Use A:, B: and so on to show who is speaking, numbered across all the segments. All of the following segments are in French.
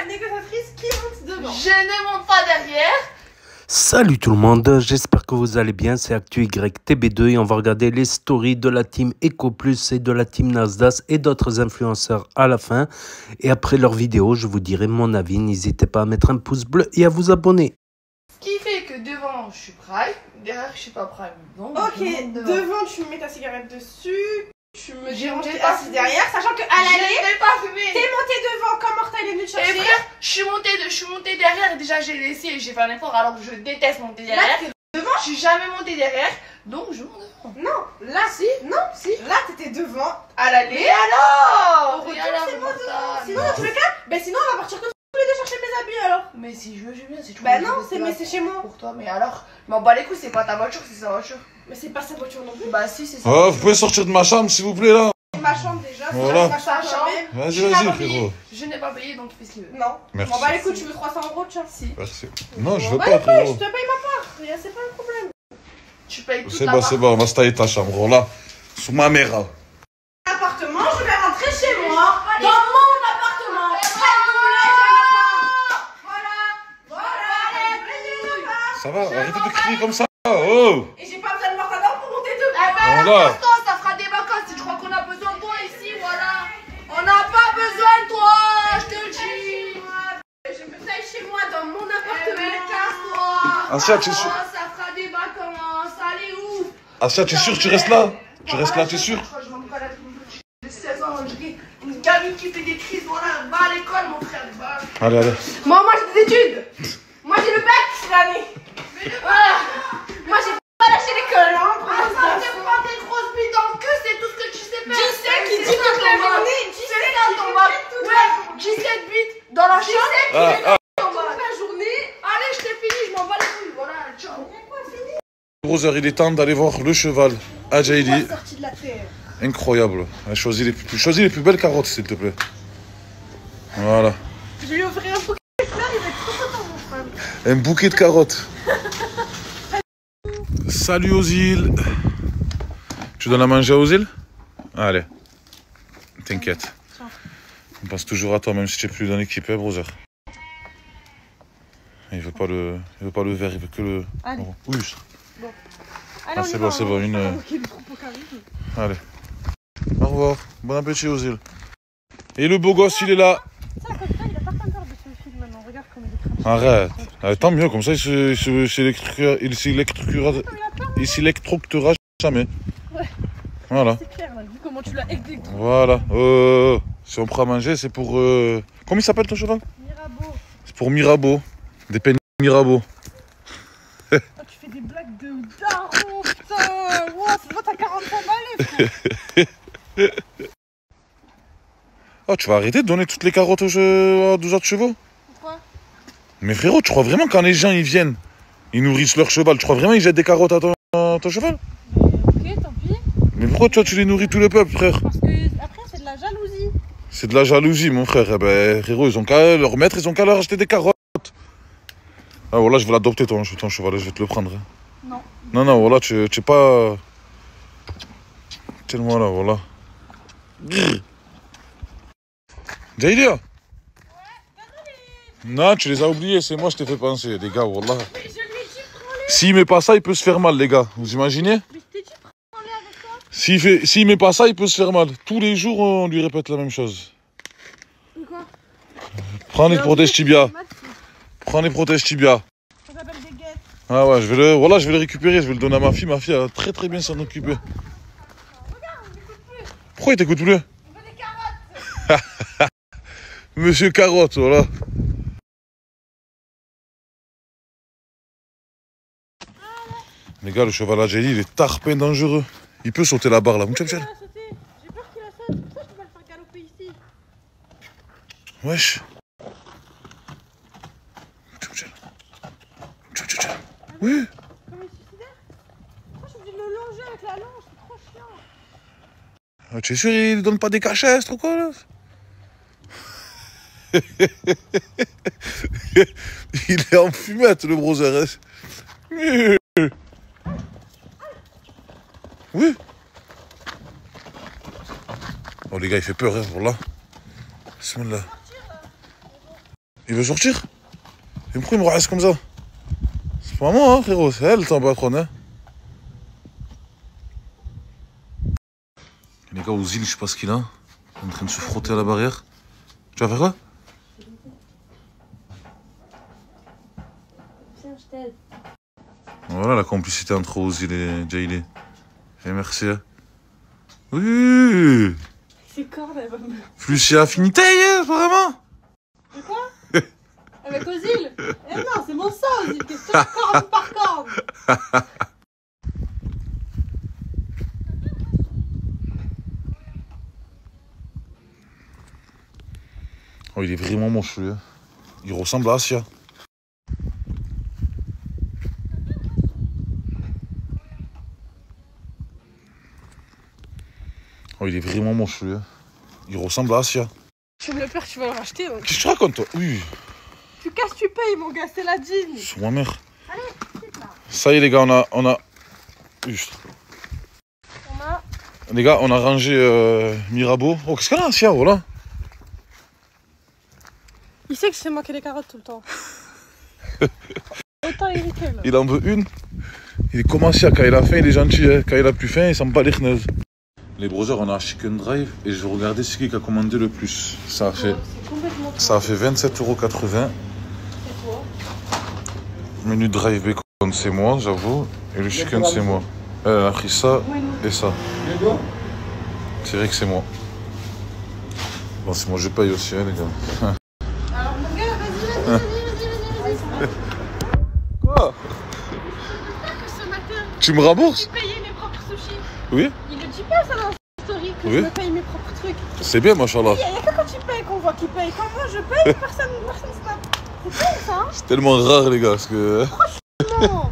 A: négociatrice qui monte devant.
B: Je ne monte pas derrière.
C: Salut tout le monde, j'espère que vous allez bien, c'est ActuYTB2 et on va regarder les stories de la team EcoPlus et de la team Nasdaq et d'autres influenceurs à la fin. Et après leur vidéo, je vous dirai mon avis, n'hésitez pas à mettre un pouce bleu et à vous abonner.
B: Ce qui fait que devant je suis prime, derrière je suis pas prime. Donc,
A: Ok, devant tu mets ta cigarette dessus, tu me dis
B: j'ai
A: pas assis derrière, sachant que à l'aller,
B: je n'ai pas fumé.
A: t'es monté devant comme Morta il est venu te
B: Et
A: chercher.
B: frère, je suis monté derrière et déjà j'ai laissé et j'ai fait un effort alors que je déteste monter derrière.
A: Là,
B: Devant, je suis jamais monté derrière, donc je monte devant.
A: Non, là
B: Si,
A: non,
B: si.
A: là t'étais devant à l'aller.
B: Et alors
A: Au retour,
B: Et alors,
A: c'est moi
B: Morta,
A: devant. Sinon,
B: non.
A: dans tous les cas, ben sinon on va partir que tous les deux chercher mes habits alors.
B: Mais si je veux, je viens, c'est tout.
A: Bah non, c'est chez moi.
B: Pour toi, mais alors, je m'en bats les couilles, c'est pas ta voiture, c'est sa voiture.
A: Mais c'est pas sa voiture non plus.
B: Bah si, c'est ça.
D: Oh, vous pouvez sortir de ma chambre s'il vous plaît là.
A: C'est ma chambre déjà, c'est
D: Voilà.
A: ma chambre.
D: Vas-y,
B: Je n'ai
D: vas-y
B: pas payé.
D: frérot.
B: Je n'ai pas payé, donc fais ce qu'il veut.
A: Non.
D: Merci.
A: Bon bah écoute, tu veux 300 €, tiens.
B: Si.
D: Merci. Non, je veux
A: Bah,
D: pas
A: écoute, je
D: frérot.
A: te paye ma part, c'est pas un problème.
B: Tu payes toute
D: C'est
B: la
D: bon,
B: part.
D: c'est bon, on va se tailler ta chambre là. Sous ma mère.
A: Appartement, je vais rentrer chez moi, dans mon appartement. Voilà.
D: Ça va, arrêtez de crier comme ça. Oh.
A: Et j'ai pas besoin de Mortador pour monter devant.
B: Eh ben,
D: Voilà.
B: reste-toi, ça fera des vacances. Si tu crois qu'on a besoin de toi ici, voilà. On n'a pas besoin de toi, je te le dis.
A: Je me taille chez moi, dans mon
B: Eh ben,
A: appartement.
B: casse-toi.
D: Asia, tu es sûr?
B: Ça fera des vacances. Allez, où?
D: Asia, tu es sûr, tu restes là? Tu restes là, tu es sûr?
B: Je m'en bats la couille. J'ai 16 ans, je dis une gamine qui fait des crises, voilà, va à l'école, mon frère, va.
D: Allez, allez.
A: Moi j'ai des études. Moi j'ai le bac cette année. Voilà. Moi j'ai pas lâché l'école, hein.
B: Ça te prend des grosses bites dans le cul, c'est tout ce que tu sais faire.
A: 17 qui
B: C'est
A: dit
B: ça,
A: toute la
B: ton bac.
A: journée,
B: C'est ça ton bac. Ouais, 17 bites dans la chambre.
A: Toute la journée.
B: Allez, je t'ai fini, je m'en bats les couilles, voilà, ciao.
D: Brother, il est temps d'aller voir le cheval. Adjaili.
A: Sorti de la terre.
D: Incroyable. Choisis les plus belles carottes, s'il te plaît. Voilà.
A: Je vais lui offrir un bouquet de fleurs, il va être trop content mon frère.
D: Un bouquet de carottes. Salut aux îles. Tu donnes à manger aux îles? Allez. T'inquiète. On pense toujours à toi, même si tu n'es plus dans l'équipe, hein, brother. Il veut pas le verre, il veut que le...
A: Allez.
D: Oh, oui.
A: Allez,
D: Ah, c'est bon, c'est bon. Allez. Au revoir. Bon appétit aux îles. Et le beau gosse, il est là.
A: Ça, comme ça, il a pas peur de ce film maintenant. Regarde comme il est craché.
D: Arrête. Ah, tant mieux, comme ça, il s'électrocutera jamais.
A: Ouais.
D: Voilà.
A: C'est clair, là, vu comment tu l'as électrocuté.
D: Voilà. Si on prend à manger, c'est pour... Comment il s'appelle ton cheval?
A: Mirabeau.
D: C'est pour Mirabeau. Des peines Mirabeau.
A: Oh, tu fais des blagues de daron, putain. Wow, ça se voit, t'as 45 balais, frère.
D: Oh, tu vas arrêter de donner toutes les carottes aux 12 autres chevaux?
A: Pourquoi?
D: Mais frérot, tu crois vraiment quand les gens ils viennent, ils nourrissent leur cheval, tu crois vraiment ils jettent des carottes à ton cheval?
A: Ok, tant pis.
D: Mais pourquoi toi tu les nourris tout le peuple, frère?
A: Parce que après, c'est de la jalousie.
D: C'est de la jalousie, mon frère. Eh ben, frérot, ils ont qu'à leur mettre, ils ont qu'à leur acheter des carottes. Ah, voilà, je vais l'adopter ton cheval, je vais te le prendre.
A: Non.
D: Non, non, voilà, tu es pas... Tiens-moi là, voilà. Jailia? Non, tu les as oubliés, c'est moi, je t'ai fait penser, les gars, wallah.
A: Mais je lui ai dit, prends-les.
D: S'il met pas ça, il peut se faire mal, les gars. Vous imaginez?
A: Mais je t'ai dit, prends-les avec toi.
D: S'il met pas ça, il peut se faire mal. Tous les jours, on lui répète la même chose.
A: Quoi?
D: Prends les protèges tibia. Prends les protèges tibia.
A: Ça s'appelle des guettes.
D: Ah ouais, je vais le récupérer, je vais le donner à ma fille. Ma fille, elle va très très bien s'en occuper.
A: Regarde, on m'écoute plus.
D: Pourquoi il t'écoute plus?
A: On veut des carottes.
D: Monsieur Carotte, voilà. Les gars, le cheval Adjaili, il est tarpin dangereux. Il peut sauter la barre là.
A: J'ai peur qu'il la saute, c'est pour ça que je peux pas le faire galoper ici.
D: Wesh. Oui.
A: Comme il est suicidaire. Moi, je suis obligée de le longer avec la longe, c'est trop chiant.
D: Ah, tu es sûr, il donne pas des cachets, trop quoi là? Il est en fumette, le brother. Oui. Oh les gars, il fait peur, hein, voilà. Bismillah. Il veut sortir? Et pourquoi il me reste comme ça? C'est pas moi, hein, frérot, c'est elle, ta patronne, hein. Les gars, aux îles, je sais pas ce qu'il a. Il est en train de se frotter à la barrière. Tu vas faire quoi?
A: Tiens, je t'aide.
D: Voilà la complicité entre Ozil et Jaylee. Et merci. Hein. Oui.
A: C'est corne, elle va me...
D: Plus il y a affinité, vraiment.
A: De quoi? Avec Ozil? Eh non, c'est mon sang, Ozil. Qu'est-ce que corne par corne?
D: Oh, il est vraiment moche, lui. Hein. Il ressemble à Asia. Oh, il est vraiment moche, lui. Hein. Il ressemble à Asia.
A: Tu me le perds, tu vas le racheter. Donc.
D: Qu'est-ce que tu racontes, toi? Oui.
A: Tu casses, tu payes, mon gars, c'est la jean.
D: Sur ma mère.
A: Allez, c'est là.
D: Ça y est, les gars, on a... Juste.
A: On a...
D: Les gars, on a rangé Mirabeau. Oh, qu'est-ce qu'elle a, Asia, voilà.
A: Il sait que je sais manquer les carottes tout le temps. Autant Eric, là.
D: Il en veut une. Il est comme Asia, quand il a faim, il est gentil. Hein. Quand il a plus faim, il sent pas les chneuses. Les brothers, on a Chicken Drive et je vais regarder ce qui a commandé le plus. Ça a fait 27,80 €. Menu Drive Bacon, c'est moi, j'avoue. Et le chicken, c'est moi. Elle a pris ça et ça. C'est vrai que c'est moi. Bon, c'est moi, je paye aussi, hein, les gars.
A: Alors, mon gars, vas-y.
D: Quoi?
A: Ce matin,
D: Tu me rembourses?
A: je payais mes propres sushis.
D: Oui?
A: Il le dit pas ça dans sa story que
D: Oui.
A: je me paye mes propres trucs.
D: C'est bien, machallah.
A: Il y a que quand tu payes qu'on voit qu'il paye. Quand moi je paye, personne snap. C'est bien ça, hein?
D: C'est tellement rare, les gars, parce que...
A: Non.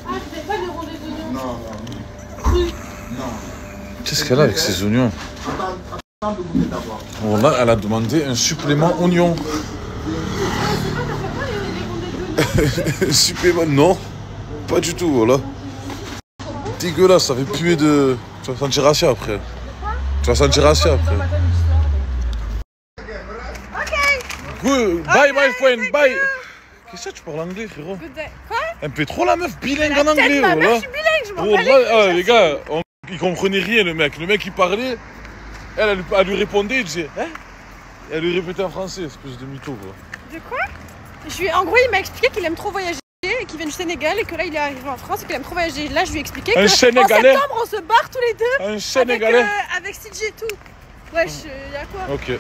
A: Ah, je vais pas le rond des oignons.
E: Non,
D: Qu'est-ce qu'elle a avec ces oignons? Bon, là, elle a demandé un supplément oignon. Un supplément... Non, pas du tout, voilà. Dégueulasse, ça fait puer de... Tu vas sentir Asia après. Tu vas sentir Asia après. Good. Bye, my friend, bye. Qu'est-ce que tu parles anglais, frérot?
A: Quoi?
D: Elle me fait trop la meuf bilingue en
A: La tête,
D: anglais,
A: ma
D: voilà.
A: meuf, je suis bilingue, je m'en
D: Oh
A: bats les
D: là,
A: couilles,
D: ah, les gars, il comprenait rien, le mec. Le mec, il parlait, elle lui répondait, il disait, hein? Et elle lui répétait en français, espèce de mytho, quoi.
A: De quoi? En gros, il m'a expliqué qu'il aime trop voyager et qu'il vient du Sénégal et que là, il est arrivé en France et qu'il aime trop voyager. Là, je lui ai expliqué
D: Un
A: que
D: Sénégalais.
A: en septembre, on se barre tous les deux.
D: Un Sénégalais.
A: Avec CJ et tout. Wesh, y'a quoi?
D: Ok.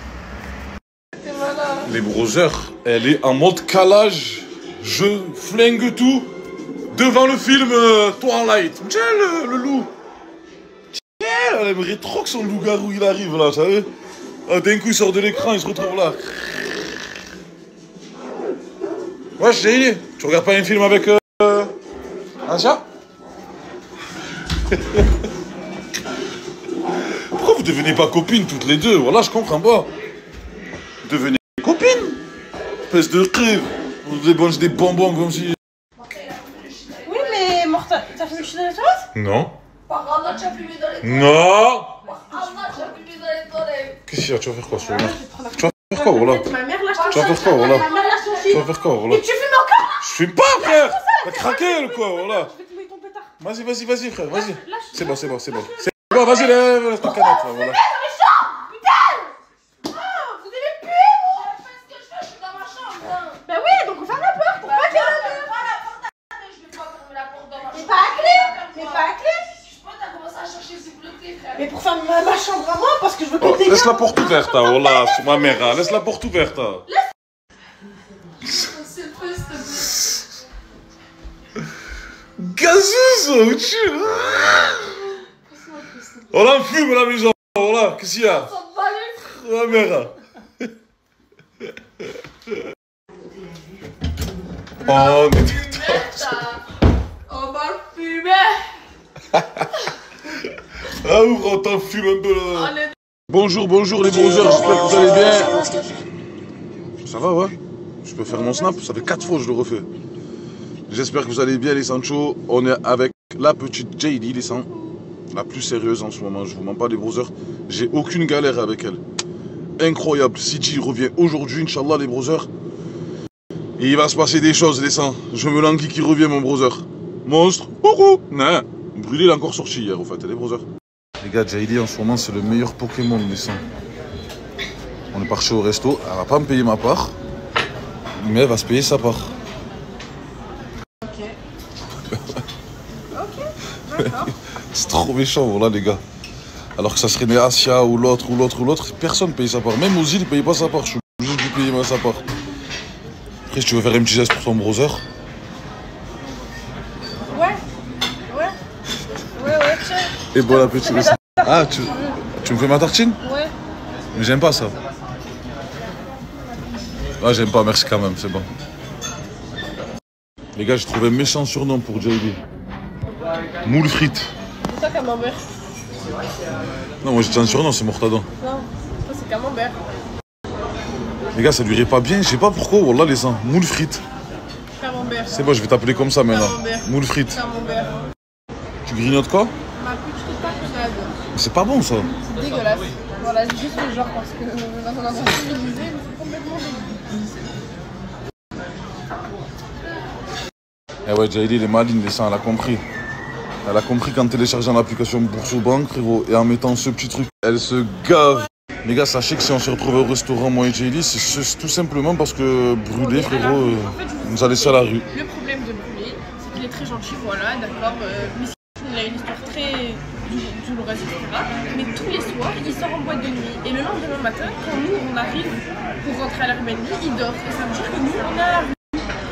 D: Les brothers, elle est en mode calage. Je flingue tout devant le film Twilight. Tiens, le loup. Tiens, elle aimerait trop que son loup-garou il arrive là, vous savez. Ah, d'un coup, il sort de l'écran, il se retrouve là. Ouais, j'ai dit. Tu regardes pas un film avec Asia? Pourquoi vous devenez pas copines toutes les deux? Voilà, je comprends pas. Devenez copines. Espèce de crève. Vous débangez des bonbons comme si...
A: Oui, mais Morta, t'as fait le chien dans les toilettes?
D: Non.
B: Par Allah, tu as fumé dans les toilettes.
D: Non.
B: Par Allah, tu as fumé dans les toilettes.
D: Qu'est-ce qu'il y a? Tu vas faire quoi, sur le Tu vas faire quoi, voilà?
A: Ma mère lâche ton
D: Tu vas faire quoi, voilà?
A: Ma mère lâche ton
D: Tu vas faire quoi, voilà?
A: Et tu fumes encore?
D: Je fume pas, frère. T'as craqué, ou quoi, voilà?
A: Je vais te mettre ton pétard.
D: Vas-y, frère, vas-y.
A: Lâche.
D: C'est bon. C'est bon, vas-y, lève ta canette, là, voilà.
A: Vous avez pué, moi!
B: Je fais ce que je veux, je suis dans ma chambre. Hein.
A: Bah oui, donc on ferme la porte pour pas qu'il y ait
B: Pas la porte à clé, je vais pas fermer la porte dans ma chambre.
A: Mais pas à clé! Mais pas à clé!
B: Je sais pas, t'as commencé à chercher le clé, frère.
A: Mais pour fermer ma chambre à moi, parce que je veux
D: Oh,
A: que
D: laisse la porte ouverte, hein, voilà, sur ma mère, hein. Laisse la porte ouverte. Hein.
B: C'est le feu, s'il te plaît.
D: Gazeuse, où tu... On la fume, la maison, voilà, qu'est-ce qu'il y a?
B: On s'en bat les
D: La mère. Oh, mais
B: On va le fumer.
D: ah, ouvre, on t'en fume un peu là.
B: On est...
D: Bonjour les brothers, j'espère que vous allez bien. Ça va, ouais? Je peux faire mon snap, ça fait 4 fois que je le refais. J'espère que vous allez bien, les Sancho. On est avec la petite JD, les Sancho. La plus sérieuse en ce moment, je vous mens pas les brothers. J'ai aucune galère avec elle. Incroyable. Sidi revient aujourd'hui, Inch'Allah les brothers. Et il va se passer des choses, les sangs. Je me languis qui revient mon brother. Monstre. Coucou. Non. Brûlé, il est encore sorti hier, au fait, les brothers. Les gars, Jaili en ce moment, c'est le meilleur Pokémon, les sangs. On est parti au resto. Elle va pas me payer ma part. Mais elle va se payer sa part.
A: Ok. Ok, d'accord.
D: C'est trop méchant, voilà, les gars. Alors que ça serait né Asia ou l'autre, personne ne paye sa part. Même Ozzy, il ne paye pas sa part. Je suis obligé de lui payer moi sa part. Après, si tu veux faire un petit geste pour ton brother.
A: Ouais, tiens.
D: Et bon appétit. Ah, tu me fais ma tartine?
A: Ouais.
D: Mais j'aime pas ça. Ah, j'aime pas, merci quand même, c'est bon. Les gars, j'ai trouvé un méchant surnom pour JB. Moule frites.
A: C'est ça, camembert.
D: Non, moi j'ai un surnom, c'est Mortadan.
A: Non, ça c'est camembert.
D: Les gars, ça lui irait pas bien, je sais pas pourquoi, wallah les sangs. Moule frites.
A: Camembert.
D: C'est bon, je vais t'appeler comme ça maintenant.
A: Camembert.
D: Moule frites.
A: Camembert.
D: Tu grignotes quoi?
A: Ma petite tapenade.
D: C'est pas bon ça.
A: C'est dégueulasse. Voilà, j'ai juste le genre parce que dans un endroit civilisé, mais c'est complètement dégueu.
D: Eh ouais, Jaili, elle est maligne, les sangs, elle a compris. Elle a compris qu'en téléchargeant l'application Boursorama, frérot, et en mettant ce petit truc, elle se gave. Les gars, sachez que si on se retrouve au restaurant, moi et Jaili, c'est tout simplement parce que Brûlé, frérot,
A: en fait,
D: nous a laissé à la rue.
A: Le problème de Brûlé, c'est qu'il est très gentil, voilà, d'accord. Mais il a une histoire très douloureuse, etc. Mais tous les soirs, il sort en boîte de nuit. Et le lendemain matin, quand nous, on arrive pour rentrer à l'Airbnb, il dort. Et ça veut dire que nous, on est à la rue.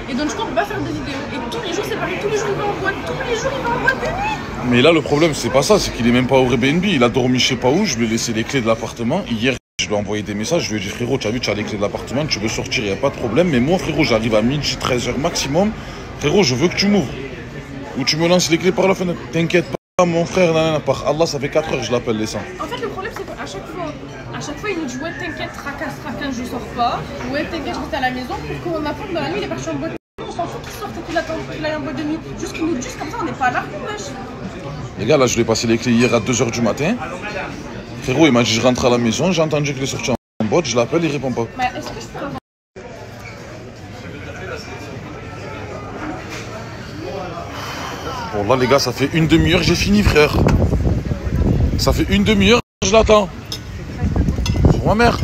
A: Et donc, je crois qu'on va faire des vidéos. Et tous les jours, c'est pareil. Tous les jours, il va en boîte. Tous les jours, il va en boîte de nuit.
D: Mais là, le problème, c'est pas ça, c'est qu'il est même pas au Airbnb. Il a dormi je sais pas où, je lui ai laissé les clés de l'appartement. Hier, je lui ai envoyé des messages, je lui ai dit, frérot, tu as vu, tu as les clés de l'appartement, tu veux sortir, il n'y a pas de problème. Mais moi, frérot, j'arrive à midi, 13h maximum. Frérot, je veux que tu m'ouvres. Ou tu me lances les clés par la fenêtre. T'inquiète pas, mon frère, nan, par Allah, ça fait 4 heures, je l'appelle les sangs.
A: En fait, le problème, c'est qu'à chaque fois, il nous dit, ouais, t'inquiète, tracasse, je sors pas. Ouais, t'inquiète, je reste à la maison. Pour qu'on apprenne dans la nuit, il est parti en boîte. On s'en fout qu'il sorte et qu'il attende qu'il aille en boîte de nuit. Juste qu'il nous dise comme ça, on n'est pas là, wesh.
D: Les gars, là, je lui ai passé les clés hier à 2h du matin. Frérot, il m'a dit, je rentre à la maison, j'ai entendu qu'il est sorti en boîte, je l'appelle, il répond pas.
A: Mais est-ce que je peux avoir...
D: Bon, là, les gars, ça fait une demi-heure, j'ai fini, frère. Ça fait une demi-heure, je l'attends. Sur ma mère.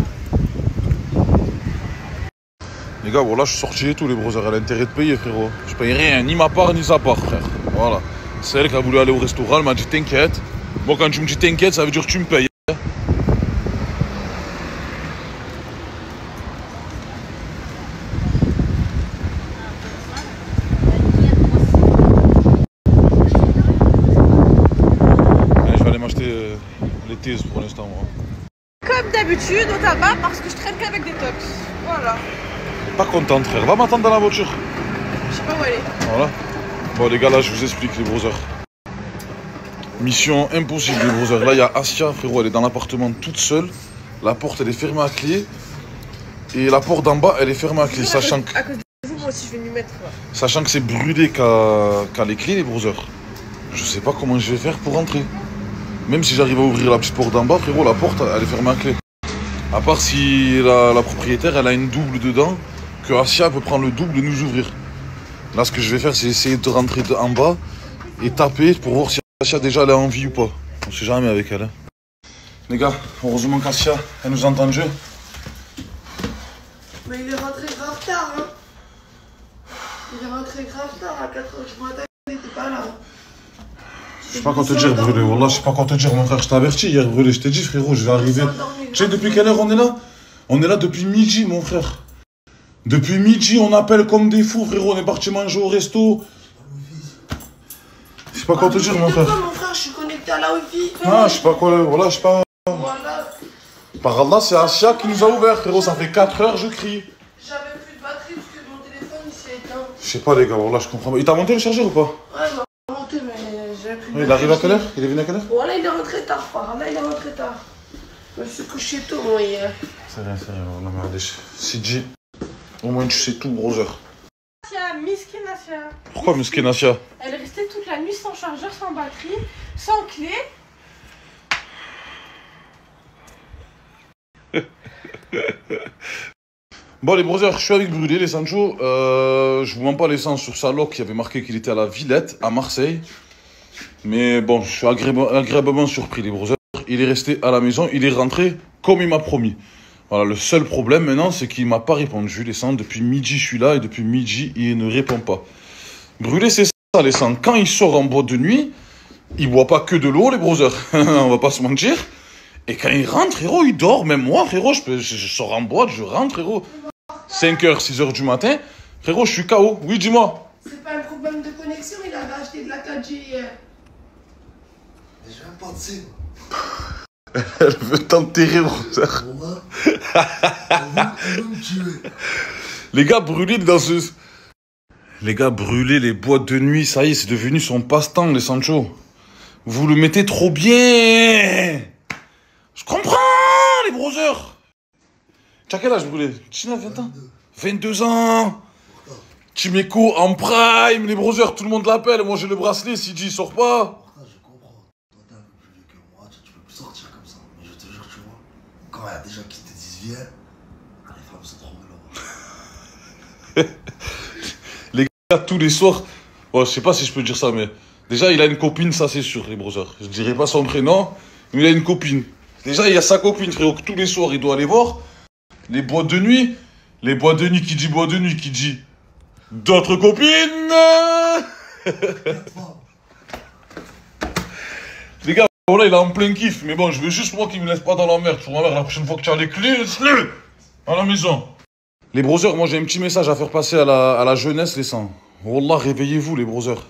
D: Les gars, voilà, je suis sorti et tout, les brothers. Elle a intérêt de payer, frérot. Je paye rien, ni ma part, ni sa part, frère. Voilà. C'est elle qui a voulu aller au restaurant, elle m'a dit t'inquiète. Moi, quand tu me dis t'inquiète, ça veut dire que tu me payes. Allez, je vais aller m'acheter les thèses pour l'instant, moi.
A: Comme d'habitude, au tabac, parce que je traîne qu'avec des tox. Voilà.
D: Pas contente, frère. Va m'attendre dans la voiture.
A: Je sais pas où elle est.
D: Voilà. Bon, les gars, là, je vous explique, les brothers. Mission impossible, les brothers. Là, il y a Asia, frérot, elle est dans l'appartement toute seule. La porte, elle est fermée à clé. Et la porte d'en bas, elle est fermée à clé. Sachant que,
A: À cause de vous, moi aussi, je vais m'y mettre.
D: sachant que c'est Brûlé qu'à les clés, les brothers. Je sais pas comment je vais faire pour rentrer. Même si j'arrive à ouvrir la petite porte d'en bas, frérot, la porte, elle est fermée à clé. À part si la propriétaire, elle a une double dedans, que Asia peut prendre le double et nous ouvrir. Là, ce que je vais faire, c'est essayer de rentrer en bas et taper pour voir si Asia déjà elle a envie ou pas. On sait jamais avec elle. Hein. Les gars, heureusement qu'Asia, elle nous a entendu.
B: Mais il est rentré grave tard, hein. Il est rentré grave tard, à 4h du matin, il était pas là.
D: Je sais pas quoi te dire, Brûlé. Wallah, je sais pas quoi te dire, mon frère. Je t'ai averti hier, Brûlé. Je t'ai dit, frérot, je vais arriver. Tu sais, depuis quelle heure on est là? On est là depuis midi, mon frère. Depuis midi, on appelle comme des fous, frérot. On est parti manger au resto. Je sais pas quoi te dire, mon frère.
B: Mon frère, je suis connecté à la Wi-Fi.
D: Ah, je sais pas quoi. Voilà, je sais pas.
B: Voilà.
D: Par Allah, c'est Asia qui nous a ouvert, frérot. Ça fait 4 heures, je crie.
B: J'avais plus de batterie parce que mon téléphone il s'est éteint.
D: Je sais pas, les gars. Wallah, je comprends pas. Il t'a monté le chargeur ou pas?
B: Ouais, il m'a monté, mais j'avais plus de
D: Il
B: batterie.
D: arrive à quelle heure? Il est venu à quelle heure?
B: Voilà, il est rentré tard, par là, il est rentré tard. Je me suis couché tôt, moi, hier.
D: C'est rien, Wallah, mais Sidi, au moins tu sais tout, brother.
A: Asia, Miskin Asia.
D: Pourquoi Miskin Asia?
A: Elle est restée toute la nuit sans chargeur, sans batterie, sans clé.
D: Bon les brothers, je suis avec Brûlé, les Sancho. Je vous mens pas l'essence sur sa loc qui avait marqué qu'il était à la Villette, à Marseille. Mais bon, je suis agréablement surpris les brothers. Il est resté à la maison, il est rentré comme il m'a promis. Voilà, le seul problème maintenant, c'est qu'il m'a pas répondu, les sangs. Depuis midi, je suis là et depuis midi, il ne répond pas. Brûlé, c'est ça, les sangs. Quand il sort en boîte de nuit, il boit pas que de l'eau, les brothers. On va pas se mentir. Et quand il rentre, frérot, il dort. Même moi, frérot, je sors en boîte, je rentre, frérot. 5h, 6h du matin. Frérot, je suis KO. Oui, dis-moi.
B: C'est pas un problème de connexion, il avait acheté de la 4G hier.
E: Déjà pas de signe.
D: Elle veut t'enterrer, brother.
E: Elle veut me tuer.
D: Les gars brûlés dans ce... Les gars brûlés, les boîtes de nuit, ça y est, c'est devenu son passe-temps, les Sancho. Vous le mettez trop bien. Je comprends, les brothers. Tu as quel âge, brûlé? 19, 20 ans 22 ans. Chimeko en prime, les brothers, tout le monde l'appelle. Moi, j'ai le bracelet, CJ, il sort pas.
E: Je comprends. Toi, t'es un peu plus vieux que moi, tu peux plus sortir comme ça. Mais je te jure, tu vois, quand il y a des gens qui te disent viens, les femmes sont trop belles.
D: Les gars, tous les soirs... Bon, je sais pas si je peux dire ça, mais... Déjà, il a une copine, ça c'est sûr, les brothers. Je dirais pas son prénom, mais il a une copine. Déjà, il y a sa copine, frérot, que tous les soirs, il doit aller voir. Les boîtes de nuit. Les boîtes de nuit, qui dit boîte de nuit, qui dit... D'autres copines. Les gars, voilà, il est en plein kiff. Mais bon, je veux juste moi qu'il me laisse pas dans la merde. Pour ma mère, la prochaine fois que tu as les clés, laisse-le à la maison. Les brothers, moi j'ai un petit message à faire passer à la jeunesse, les sangs. Wallah, réveillez-vous, les brothers.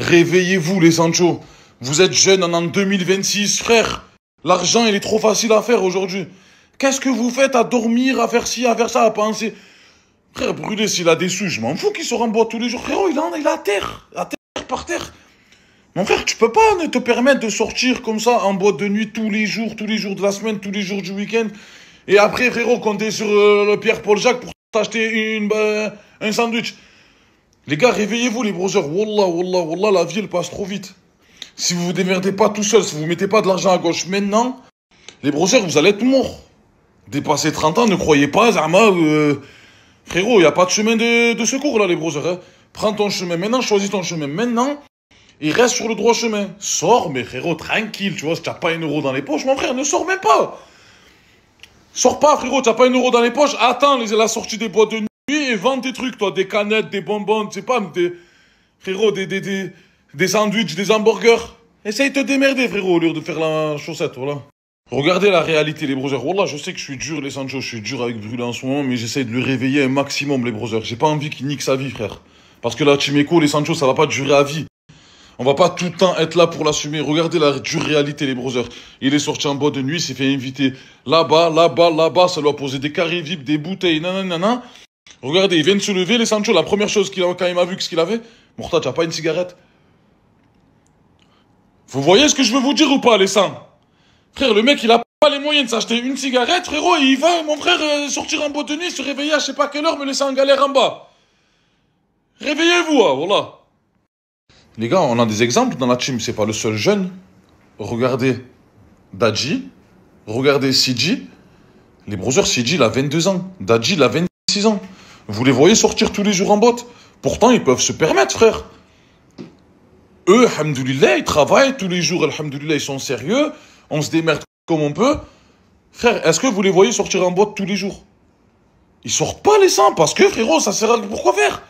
D: Réveillez-vous, les Sancho. Vous êtes jeunes en 2026, frère. L'argent, il est trop facile à faire aujourd'hui. Qu'est-ce que vous faites à dormir, à faire ci, à faire ça, à penser... Frère, Brûlé, s'il a des sous, je m'en fous qu'il sort en boîte tous les jours. Frérot, il est à terre, par terre. Mon frère, tu peux pas te permettre de sortir comme ça en boîte de nuit tous les jours de la semaine, tous les jours du week-end. Et après, frérot, compter sur le Pierre-Paul Jacques pour t'acheter un sandwich. Les gars, réveillez-vous, les brothers. Wallah, wallah, wallah, la vie, elle passe trop vite. Si vous vous démerdez pas tout seul, si vous mettez pas de l'argent à gauche maintenant, les brothers, vous allez être morts. Dépasser 30 ans, ne croyez pas, Zama... Frérot, il n'y a pas de chemin de secours là, les brothers. Hein. Prends ton chemin maintenant, choisis ton chemin maintenant et reste sur le droit chemin. Sors, mais frérot, tranquille, tu vois, si tu n'as pas 1 euro dans les poches, mon frère, ne sors même pas. Sors pas, frérot, tu n'as pas 1 euro dans les poches, attends la sortie des boîtes de nuit et vends tes trucs, toi, des canettes, des bonbons, tu sais pas, frérot, des sandwichs, des hamburgers. Essaye de te démerder, frérot, au lieu de faire la chaussette, voilà. Regardez la réalité, les brothers. Wallah, je sais que je suis dur, les Sancho, je suis dur avec Brûlé en ce moment, mais j'essaye de le réveiller un maximum, les brothers. J'ai pas envie qu'il nique sa vie, frère. Parce que là, Chimeko, les Sancho, ça va pas durer à vie. On va pas tout le temps être là pour l'assumer. Regardez la dure réalité, les brothers. Il est sorti en boîte de nuit, il s'est fait inviter là-bas, là-bas, là-bas. Ça lui a posé des carrés vips, des bouteilles, nanana. Regardez, il vient de se lever, les Sancho. La première chose quand il m'a vu, qu'est-ce qu'il avait? Mourta, tu as pas une cigarette? Vous voyez ce que je veux vous dire ou pas, les sangs? Frère, le mec, il a pas les moyens de s'acheter une cigarette, frérot, et il va, mon frère, sortir en boîte de nuit, se réveiller à je sais pas quelle heure, me laisser en galère en bas. Réveillez-vous, hein, voilà. Les gars, on a des exemples dans la team, c'est pas le seul jeune. Regardez Dadji, regardez Sidi. Les brothers, Sidi, il a 22 ans. Dadji, il a 26 ans. Vous les voyez sortir tous les jours en boîte. Pourtant, ils peuvent se permettre, frère. Eux, alhamdoulilah, ils travaillent tous les jours, alhamdoulilah, ils sont sérieux. On se démerde comme on peut. Frère, est-ce que vous les voyez sortir en boîte tous les jours? Ils sortent pas les sangs parce que, frérot, ça sert à... Pourquoi faire?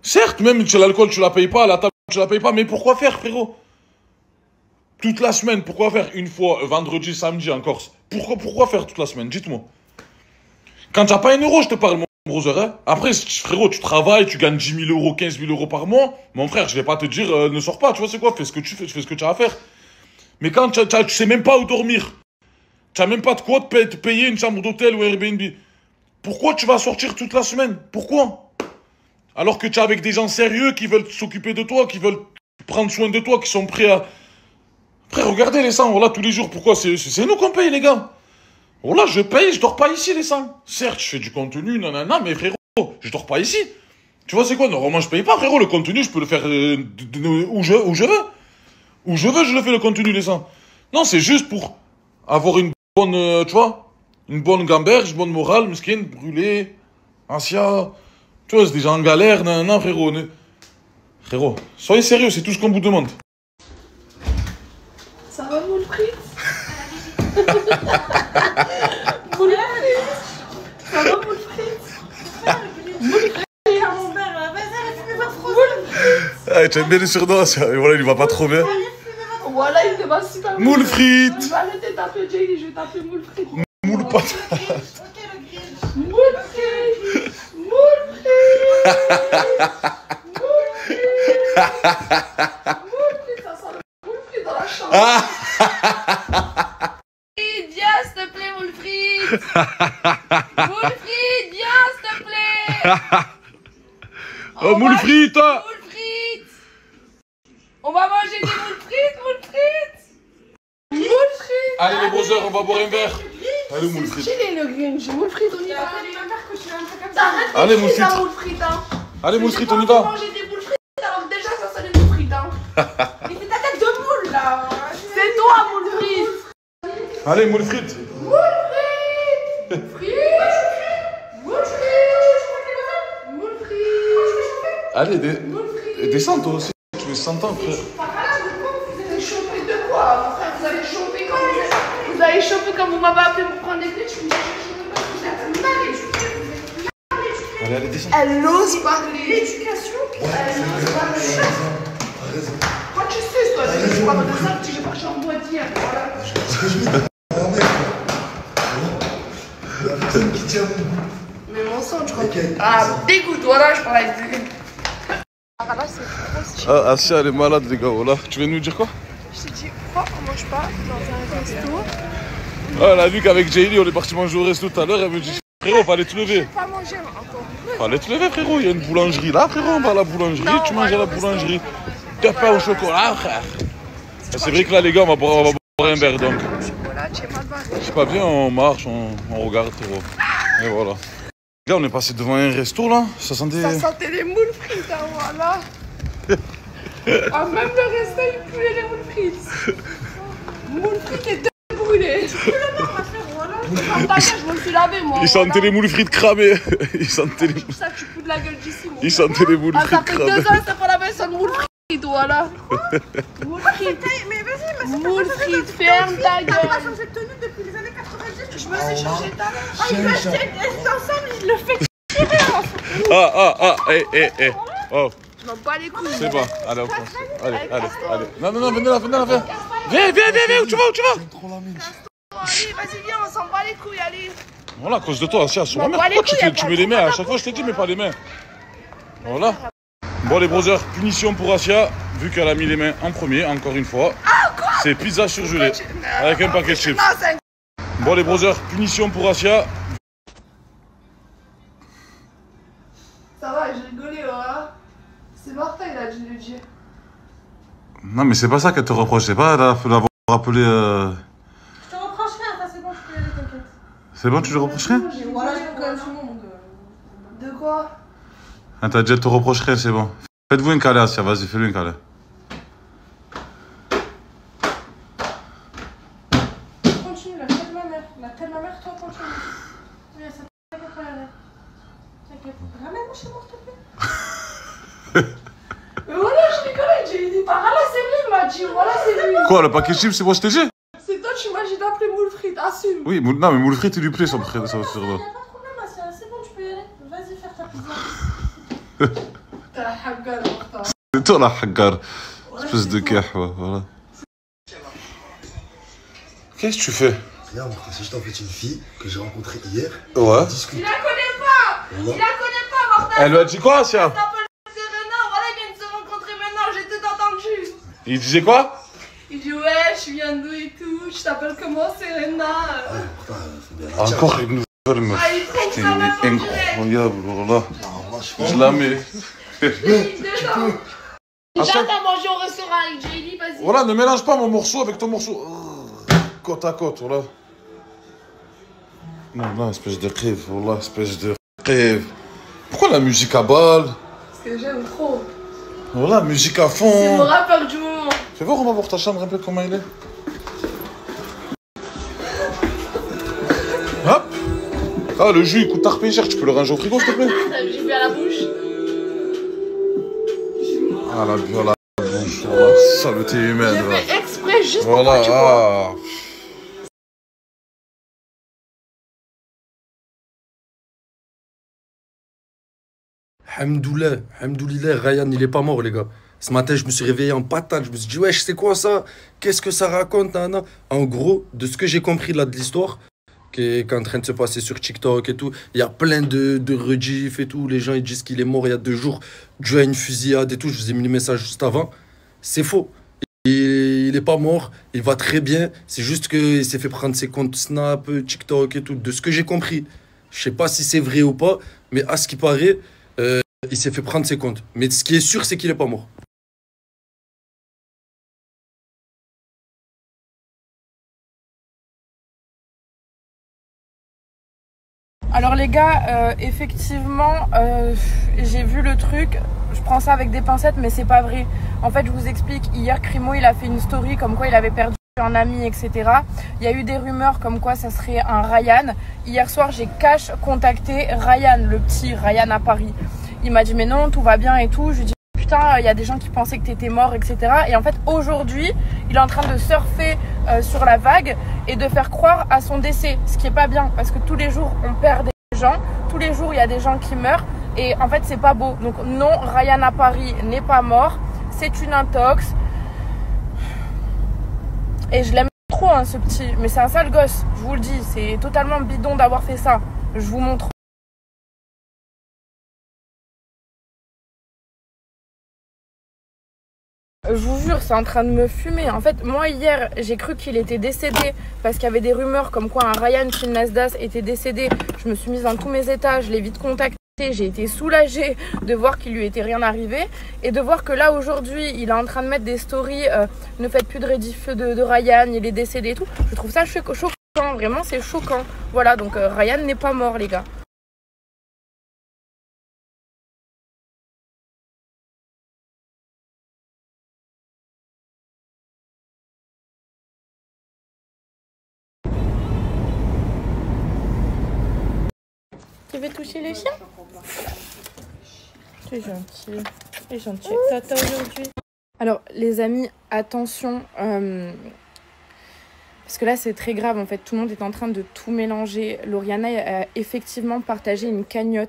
D: Certes, même si l'alcool, tu la payes pas, la table, tu la payes pas, mais pourquoi faire, frérot? Toute la semaine, pourquoi faire une fois, vendredi, samedi en Corse? Pourquoi faire toute la semaine? Dites-moi. Quand tu n'as pas 1 euro, je te parle, mon brother. Hein? Après, frérot, tu travailles, tu gagnes 10 000 euros, 15 000 euros par mois. Mon frère, je vais pas te dire, ne sors pas, tu vois, c'est quoi? Fais ce que tu fais, fais ce que tu as à faire. Mais quand tu sais même pas où dormir, tu n'as même pas de quoi te payer une chambre d'hôtel ou Airbnb, pourquoi tu vas sortir toute la semaine? Pourquoi? Alors que tu es avec des gens sérieux qui veulent s'occuper de toi, qui veulent prendre soin de toi, qui sont prêts à... Frère, regardez les sangs, voilà, tous les jours. Pourquoi? C'est nous qu'on paye, les gars. Voilà, je paye, je dors pas ici, les sangs. Certes, je fais du contenu, nanana, mais frérot, je dors pas ici. Tu vois, c'est quoi? Normalement, je paye pas, frérot. Le contenu, je peux le faire où je veux. Où je veux, je le fais, le contenu, les sangs. Non, c'est juste pour avoir une bonne, tu vois, Une bonne gamberge, bonne morale, mesquine, brûlée, Asia. Tu vois, c'est déjà en galère, non, frérot. Frérot, soyez sérieux, c'est tout ce qu'on vous demande.
B: Ça va, moule frites? Moule frites? Ça va, moule frites? Moule frites?
D: Ah, tu aimes bien les surnoms, Asia. Et voilà, il va pas trop bien.
B: Voilà, il te va super bien.
D: Moule frites.
B: Je vais arrêter de t'appeler Jay, je vais t'appeler moule frites.
D: Moule patate.
B: Moule frites. Moule frites. Moule frites, ça sent le moule frites dans la chambre. Viens, s'il te plaît, moule frites. Moule frites, viens, s'il te plaît.
D: Oh, moule frites.
B: Moule frites. On va manger des moules frites, moule frites. Moule frites.
D: Allez, les brothers, on va boire un verre. Allez, moule frites.
B: J'ai le Grinch, moule frites, on y va.
D: Allez, moule frites.
B: Moule frites, hein.
D: Allez, moule frites, on y
B: J'ai pas
D: va.
B: envie de manger des moules frites, alors déjà ça sent les moules frites, hein. Mais c'est ta tête de moule, là. C'est toi, moule frites.
D: Allez, moule frites.
B: Moule frites. Frites. Moule frites. Moule frites.
D: Allez,
B: Moule frites.
D: descends toi aussi. Tu veux 100 ans, frère.
B: Par là, vous avez chopé de quoi, mon frère? Vous avez chopé quand vous avez chopé quand vous m'avez appelé pour prendre des frites. Je me disais,
D: Allez, descends.
B: elle ose parler. L'éducation. Elle ose parler. Quand tu sais, toi, je parle de ça, j'ai marché en boîte hier. Voilà.
E: La personne qui tient.
B: Mais mon sang, tu crois. Ah, dégoûte, voilà, je parle avec des. Ah, là, c'est trop stylé.
D: Ah, Asia, elle est malade, les gars, voilà. Tu viens de nous dire quoi?
B: Je te dis, pourquoi on mange pas dans un resto?
D: Ah, elle a vu qu'avec Jaylee, on est parti manger au resto tout à l'heure. Elle me dit, frérot, fallait te lever.
B: Pas manger encore.
D: Fallait te lever, frérot. Il y a une boulangerie là, frérot. On va à la boulangerie. Tu manges à la boulangerie. T'as pas au chocolat, frère. C'est vrai que là, les gars, on va boire un verre donc.
B: Chocolat, tu es mal barré.
D: Je sais pas bien, on marche, on regarde, frérot. Et voilà. Les gars, on est passé devant un resto là. Ça sentait.
B: Ça sentait les moules frites, hein, voilà. Ah, même le resto, il puait les moules frites. Moules frites et deux brûlés. Tu peux le voir, ma frère, voilà. Dans je me suis lavé, moi.
D: Il sentait les moules frites cramées. Il sentait les.
B: C'est pour ça que tu fous de la gueule d'ici, moi.
D: Il sentait les moules
B: Ah, ça
D: frites
B: fait
D: cramées.
B: 2 ans que t'as pas lavé ça de moules frites, voilà. Moules frites.
A: Mais vas-y, mais
B: Moules frites, ferme ta
A: t'as pas
B: gueule.
A: changé de tenue depuis les années 90.
B: Je me suis changé tout à l'heure.
A: Ah, il va ensemble, il le fait.
D: Eh. Oh,
B: Je m'en bats les couilles.
D: c'est bon. Allez, on pense. Allez. Non, venez là. Viens, où tu vas?
E: Trop la mine.
B: Allez, vas-y, viens, on s'en bat les couilles, allez.
D: Voilà, à cause de toi, Asia, sur ma
B: Bon,
D: mère.
B: les
D: Pourquoi
B: couilles,
D: tu mets les mains? À chaque fois, je t'ai dit, mais pas les mains. Voilà. Bon, les brothers, punition pour Asia, vu qu'elle a mis les mains en premier, encore une fois. C'est pizza surgelée, avec un paquet de chips.
B: Non, c'est un...
D: Bon, les brothers, punition pour Asia.
B: Ça va, j'ai rigolé, voilà. C'est Martin, il a dû le dire.
D: Non, mais c'est pas ça qu'elle te reproche, c'est pas d'avoir appelé.
A: Je te reproche rien, ça c'est bon, je peux y aller, t'inquiète.
D: C'est bon, tu lui reproches rien?
A: Voilà, j'ai quand même tout le monde.
B: De quoi?
D: Ah, t'as dit, elle te reproche rien, c'est bon. Faites-vous un câlin, Asia, vas-y, fais-lui un câlin.
A: Continue, la tête de ma mère. La tête de ma mère, toi, continue. Oui, ça t'inquiète pas, allez. T'inquiète. Ramène-moi chez moi, s'il te plaît.
B: Mais voilà, je rigolais, j'ai dit, par là, c'est lui, il m'a dit, voilà, c'est lui.
D: Quoi, le paquet de chips, c'est moi, je t'ai dit?
B: C'est toi, tu m'as dit d'appeler moule frites, assume.
D: Oui, non, mais moule frites, il lui plaît, son frère, ça
A: Il
D: va
A: n'y a pas de problème, Asia. C'est bon, tu peux y aller. Vas-y, faire ta pizza.
B: T'as la haggard, Martin.
D: C'est toi, la haggard. Espèce de kahwa, voilà. Qu'est-ce que tu fais?
E: Regarde, Martin, c'est juste en fait une fille que j'ai rencontrée hier.
D: Ouais.
E: On
B: Il
E: discute.
B: la connaît pas.
E: Voilà.
B: Il la connaît pas, Martin.
D: Elle lui a dit quoi, Asia?
B: Elle s'appelle Serena, voilà, ils viennent se rencontrer maintenant, j'ai tout entendu.
D: Il disait quoi?
B: Il dit, ouais, je viens d'où et tout, je t'appelle comment, Serena?
E: Ouais, Martin, faut bien la dire.
D: Encore une nouvelle meuf.
B: Ah, il trouve
D: Putain,
B: ça
D: il
B: même
D: est
B: en direct.
D: incroyable, voilà.
E: Non, moi,
D: Je la mets.
B: Déjà, t'as mangé au restaurant avec JD, vas-y.
D: Voilà, ne mélange pas mon morceau avec ton morceau. Côte à côte, voilà. Non, espèce de crève, voilà, espèce de crève. Pourquoi la musique à balle?
B: Parce que j'aime trop.
D: Voilà, musique à
B: C'est mon
D: fond.
B: rappeur du moment.
D: Fais voir, on va voir ta chambre un peu comment il est. Hop. Ah, le jus il coûte tarpé cher, tu peux le ranger au frigo s'il te plaît?
A: J'ai vu à la bouche.
D: Ah, la bouche, voilà, saleté humaine.
B: J'ai fait exprès juste pour
D: Voilà,
B: que tu vois.
D: ah.
F: Hamdoulilah, Ryan, il est pas mort, les gars. Ce matin, je me suis réveillé en patate. Je me suis dit, wesh, c'est quoi ça? Qu'est-ce que ça raconte, nana? En gros, de ce que j'ai compris là de l'histoire, qui est en train de se passer sur TikTok et tout, il y a plein de rediff et tout. Les gens, ils disent qu'il est mort il y a 2 jours, dû à une fusillade et tout. Je vous ai mis le message juste avant. C'est faux. Il est pas mort, il va très bien. C'est juste qu'il s'est fait prendre ses comptes Snap, TikTok et tout. De ce que j'ai compris, je sais pas si c'est vrai ou pas, mais à ce qui paraît, il s'est fait prendre ses comptes. Mais ce qui est sûr, c'est qu'il est pas mort.
B: Alors les gars, effectivement, j'ai vu le truc. Je prends ça avec des pincettes, mais c'est pas vrai. En fait, je vous explique. Hier, Crimo, il a fait une story comme quoi il avait perdu un ami, etc. Il y a eu des rumeurs comme quoi ça serait un Ryan. Hier soir, j'ai cash contacté Ryan, le petit Ryan à Paris. Il m'a dit mais non, tout va bien et tout. Je lui ai dit putain, il y a des gens qui pensaient que t'étais mort, etc. Et en fait, aujourd'hui, il est en train de surfer sur la vague et de faire croire à son décès. Ce qui est pas bien parce que tous les jours, on perd des gens. Tous les jours, il y a des gens qui meurent. Et en fait, c'est pas beau. Donc non, Ryan à Paris n'est pas mort. C'est une intox. Et je l'aime trop, hein, ce petit. Mais c'est un sale gosse, je vous le dis. C'est totalement bidon d'avoir fait ça. Je vous montre. Je vous jure, c'est en train de me fumer. En fait, moi, hier, j'ai cru qu'il était décédé parce qu'il y avait des rumeurs comme quoi un Ryan chez Nasdaq était décédé. Je me suis mise dans tous mes états, je l'ai vite contacté. J'ai été soulagée de voir qu'il lui était rien arrivé et de voir que là, aujourd'hui, il est en train de mettre des stories. Ne faites plus de rediff de Ryan, il est décédé et tout. Je trouve ça choquant, vraiment, c'est choquant. Voilà, donc Ryan n'est pas mort, les gars. Tu veux toucher le chien? C'est gentil. C'est gentil. Tata aujourd'hui. Alors, les amis, attention. Parce que là, c'est très grave. En fait, tout le monde est en train de tout mélanger. Lauriana a effectivement partagé une cagnotte.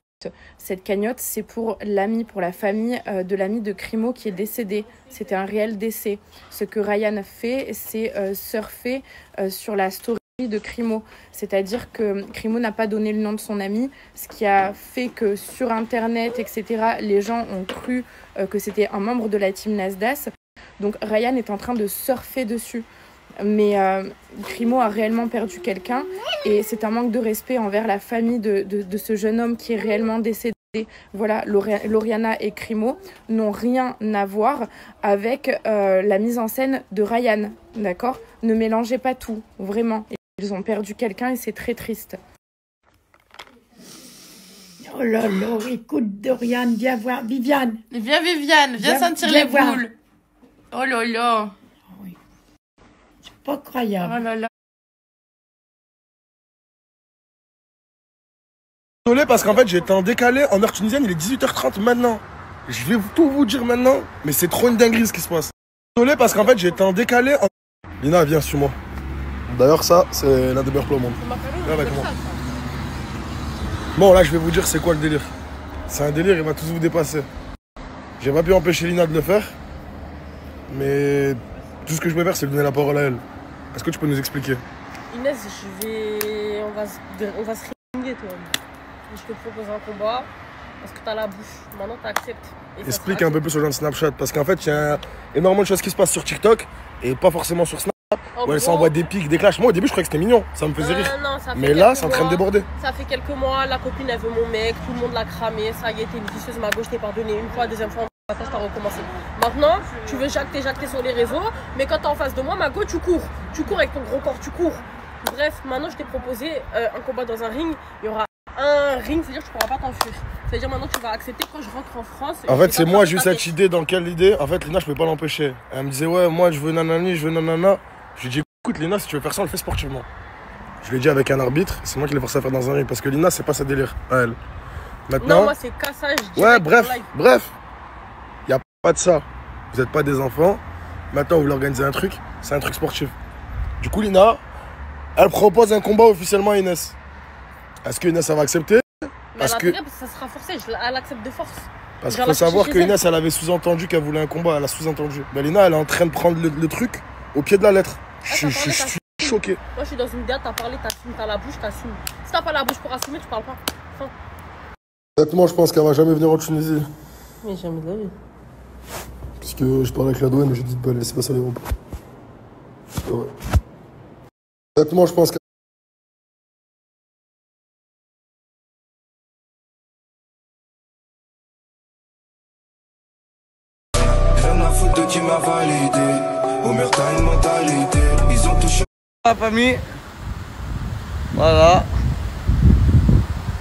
B: Cette cagnotte, c'est pour l'ami, pour la famille de l'ami de Crimo qui est décédé. C'était un réel décès. Ce que Ryan a fait, c'est surfer sur la story de Crimo, c'est-à-dire que Crimo n'a pas donné le nom de son ami, ce qui a fait que sur internet, etc., les gens ont cru que c'était un membre de la team Nasdaq. Donc Ryan est en train de surfer dessus. Mais Crimo a réellement perdu quelqu'un et c'est un manque de respect envers la famille de ce jeune homme qui est réellement décédé. Voilà, Lauriana et Crimo n'ont rien à voir avec la mise en scène de Ryan, d'accord? Ne mélangez pas tout, vraiment. Ils ont perdu quelqu'un et c'est très triste.
G: Oh là là, écoute Dorian, viens voir Viviane.
A: Viens Viviane, viens sentir les boules. Oh là là.
G: Oui. C'est pas croyable.
A: Oh là là.
H: Désolé parce qu'en fait j'étais en décalé en heure tunisienne, il est 18h30 maintenant. Je vais tout vous dire maintenant, mais c'est trop une dinguerie ce qui se passe. Désolé parce qu'en fait j'étais en décalé en... Lina, viens sur moi. D'ailleurs ça, c'est l'un des meilleurs plats au monde. Viens avec moi. Bon là je vais vous dire c'est quoi le délire. C'est un délire, il va tous vous dépasser. J'ai pas pu empêcher Lina de le faire. Mais tout ce que je peux faire c'est lui donner la parole à elle. Est-ce que tu peux nous expliquer?
I: Inès, on va se ringuer toi. Je te propose un combat parce que t'as la bouche. Maintenant t'acceptes.
H: Explique un peu plus aux gens de Snapchat parce qu'en fait il y a énormément de choses qui se passent sur TikTok et pas forcément sur Snap. Où elle s'envoie des pics, des clashs. Moi au début je croyais que c'était mignon, ça me faisait rire.
I: Non,
H: mais là c'est en train de déborder.
I: Ça fait quelques mois, la copine elle veut mon mec, tout le monde l'a cramé, ça y est, t'es une vicieuse, ma gauche t'es pardonné une fois, deuxième fois, maintenant t'as recommencé. Maintenant, tu veux jacter sur les réseaux, mais quand t'es en face de moi, ma go, tu cours. Tu cours avec ton gros corps, tu cours. Bref, maintenant je t'ai proposé un combat dans un ring, il y aura un ring, c'est-à-dire que tu pourras pas t'enfuir. C'est-à-dire maintenant tu vas accepter quand je rentre en France.
H: En fait c'est moi j'ai eu cette idée, dans quelle idée? En fait Lina je peux pas l'empêcher. Elle me disait ouais moi je veux nanani, je veux nanana. Je lui dis écoute Lina si tu veux faire ça on le fait sportivement. Je lui ai dit avec un arbitre, c'est moi qui l'ai forcé à faire dans un ring. Parce que Lina, c'est pas sa délire à elle. Maintenant.
I: Non, moi, c'est cassage.
H: Ouais, bref. Y a pas de ça. Vous êtes pas des enfants. Maintenant, vous voulez organiser un truc. C'est un truc sportif. Du coup, Lina, elle propose un combat officiellement à Inès. Est-ce que Inès, elle va accepter?
I: Mais parce que ça sera forcé, elle accepte de force.
H: Parce qu'il faut savoir que Inès, elle avait sous-entendu qu'elle voulait un combat. Elle a sous-entendu. Mais Lina, elle est en train de prendre le truc au pied de la lettre. Je suis choqué.
I: Moi, je suis dans une date, t'as parlé, t'assumes, t'as la bouche, t'assumes. Si t'as pas la bouche pour assumer, tu parles pas. Enfin.
H: Honnêtement, je pense qu'elle va jamais venir en Tunisie.
I: Mais jamais de la vie.
H: Parce que je parlais avec la douane, mais j'ai dit de pas laisser passer à l'aéroport. Ouais. Honnêtement, je pense que.
J: Rien à foutre de qui m'a validé. Omer, t'as une mentalité. Ils ont touché.
K: La famille. Voilà.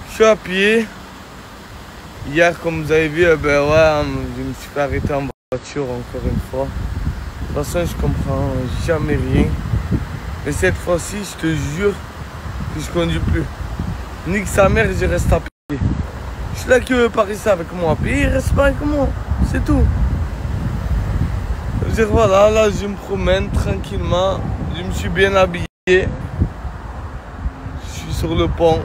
K: Je suis à pied. Hier, comme vous avez vu, ben ouais, je me suis fait arrêter en voiture encore une fois. De toute façon, je comprends jamais rien. Mais cette fois-ci, je te jure que je conduis plus. Nique sa mère, je reste à pied. Je suis là qui veut pas rester avec moi à pied, il reste pas avec moi. C'est tout. Je veux dire, voilà, là, je me promène tranquillement. Je me suis bien habillé. Je suis sur le pont.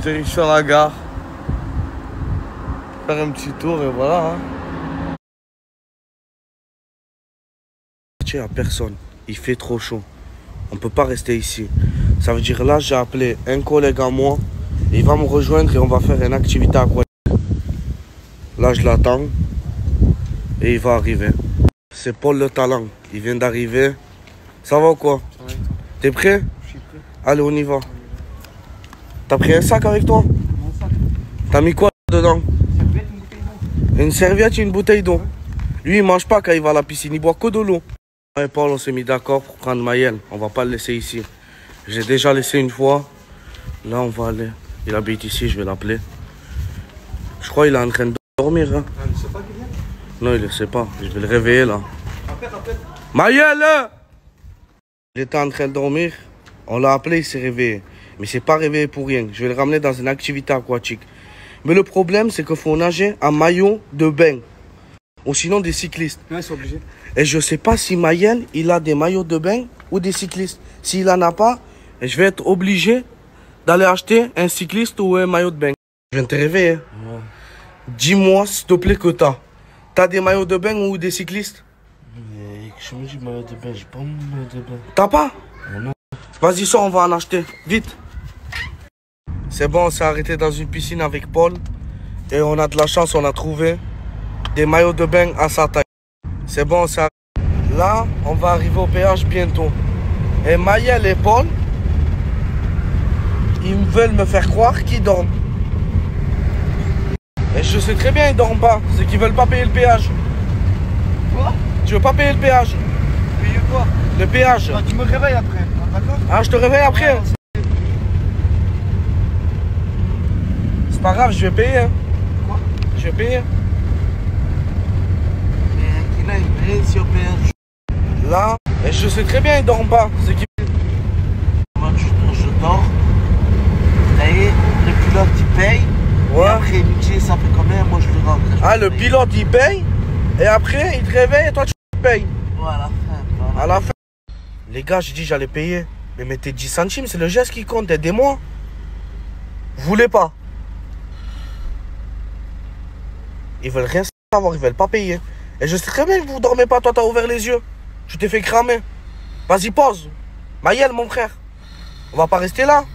K: Direction la gare. Faire un petit tour et voilà.
F: Il n'y a personne. Il fait trop chaud. On peut pas rester ici. Ça veut dire là, j'ai appelé un collègue à moi. Il va me rejoindre et on va faire une activité aquatique. Là, je l'attends. Et il va arriver. C'est Paul le talent. Il vient d'arriver. Ça va ou quoi? T'es prêt?
K: Je suis prêt.
F: Allez, on y va. T'as pris un sac avec toi?
K: Mon sac.
F: T'as mis quoi dedans?
K: Une serviette, une bouteille d'eau.
F: Une serviette et une bouteille d'eau. Lui, il mange pas quand il va à la piscine. Il boit que de l'eau. Moi et Paul, on s'est mis d'accord pour prendre Maël. On va pas le laisser ici. J'ai déjà laissé une fois. Là, on va aller. Il habite ici, je vais l'appeler. Je crois qu'il est en train de dormir. Hein.
K: Il ne sait pas qu'il vient?
F: Non, il ne sait pas. Je vais le réveiller là.
K: Rappelle.
F: Maël! Il était en train de dormir. On l'a appelé, il s'est réveillé. Mais il s'est pas réveillé pour rien. Je vais le ramener dans une activité aquatique. Mais le problème, c'est qu'il faut nager en maillot de bain. Ou sinon des cyclistes.
K: Ouais, ils sont obligés.
F: Et je sais pas si Maël, il a des maillots de bain ou des cyclistes. S'il en a pas, je vais être obligé d'aller acheter un cycliste ou un maillot de bain. Je viens de te réveiller. Ouais. Dis-moi, s'il te plaît, que t'as des maillots de bain ou des cyclistes?
E: Mais je me dis maillot de bain, j'ai pas mon maillot de bain.
F: T'as pas?
E: Non.
F: Vas-y, sors, on va en acheter. Vite. C'est bon, on s'est arrêté dans une piscine avec Paul. Et on a de la chance, on a trouvé des maillots de bain à sa taille. C'est bon, on s'est arrêté. Là, on va arriver au péage bientôt. Et Maël et Paul, ils veulent me faire croire qu'ils dorment. Et je sais très bien qu'ils dorment pas. C'est qu'ils veulent pas payer le péage.
K: Quoi?
F: Tu veux pas payer le péage?
K: Payer quoi?
F: Le péage.
K: Ah, tu me réveilles après, d'accord?
F: Ah, je te réveille après. C'est pas grave, je vais payer. Hein.
K: Quoi?
F: Je vais payer.
K: Mais qu'il a une vraie sur péage.
F: Là, et je sais très bien qu'ils dorment pas. C'est qu'ils...
E: Moi, je dors. Et le pilote, il paye.
F: Ouais.
E: Et après, il me dit, ça fait combien? Moi, je le rentre.
F: Ah, le pilote, il paye. Et après, il te réveille et toi, tu payes.
E: Ouais, à la fin.
F: À la fin. Les gars, j'ai dit j'allais payer. Mais mettez 10 centimes, c'est le geste qui compte. Aidez-moi. Vous voulez pas? Ils veulent rien savoir, ils veulent pas payer. Et je sais très bien que vous dormez pas, toi t'as ouvert les yeux. Je t'ai fait cramer. Vas-y, pose. Maël, mon frère. On va pas rester là.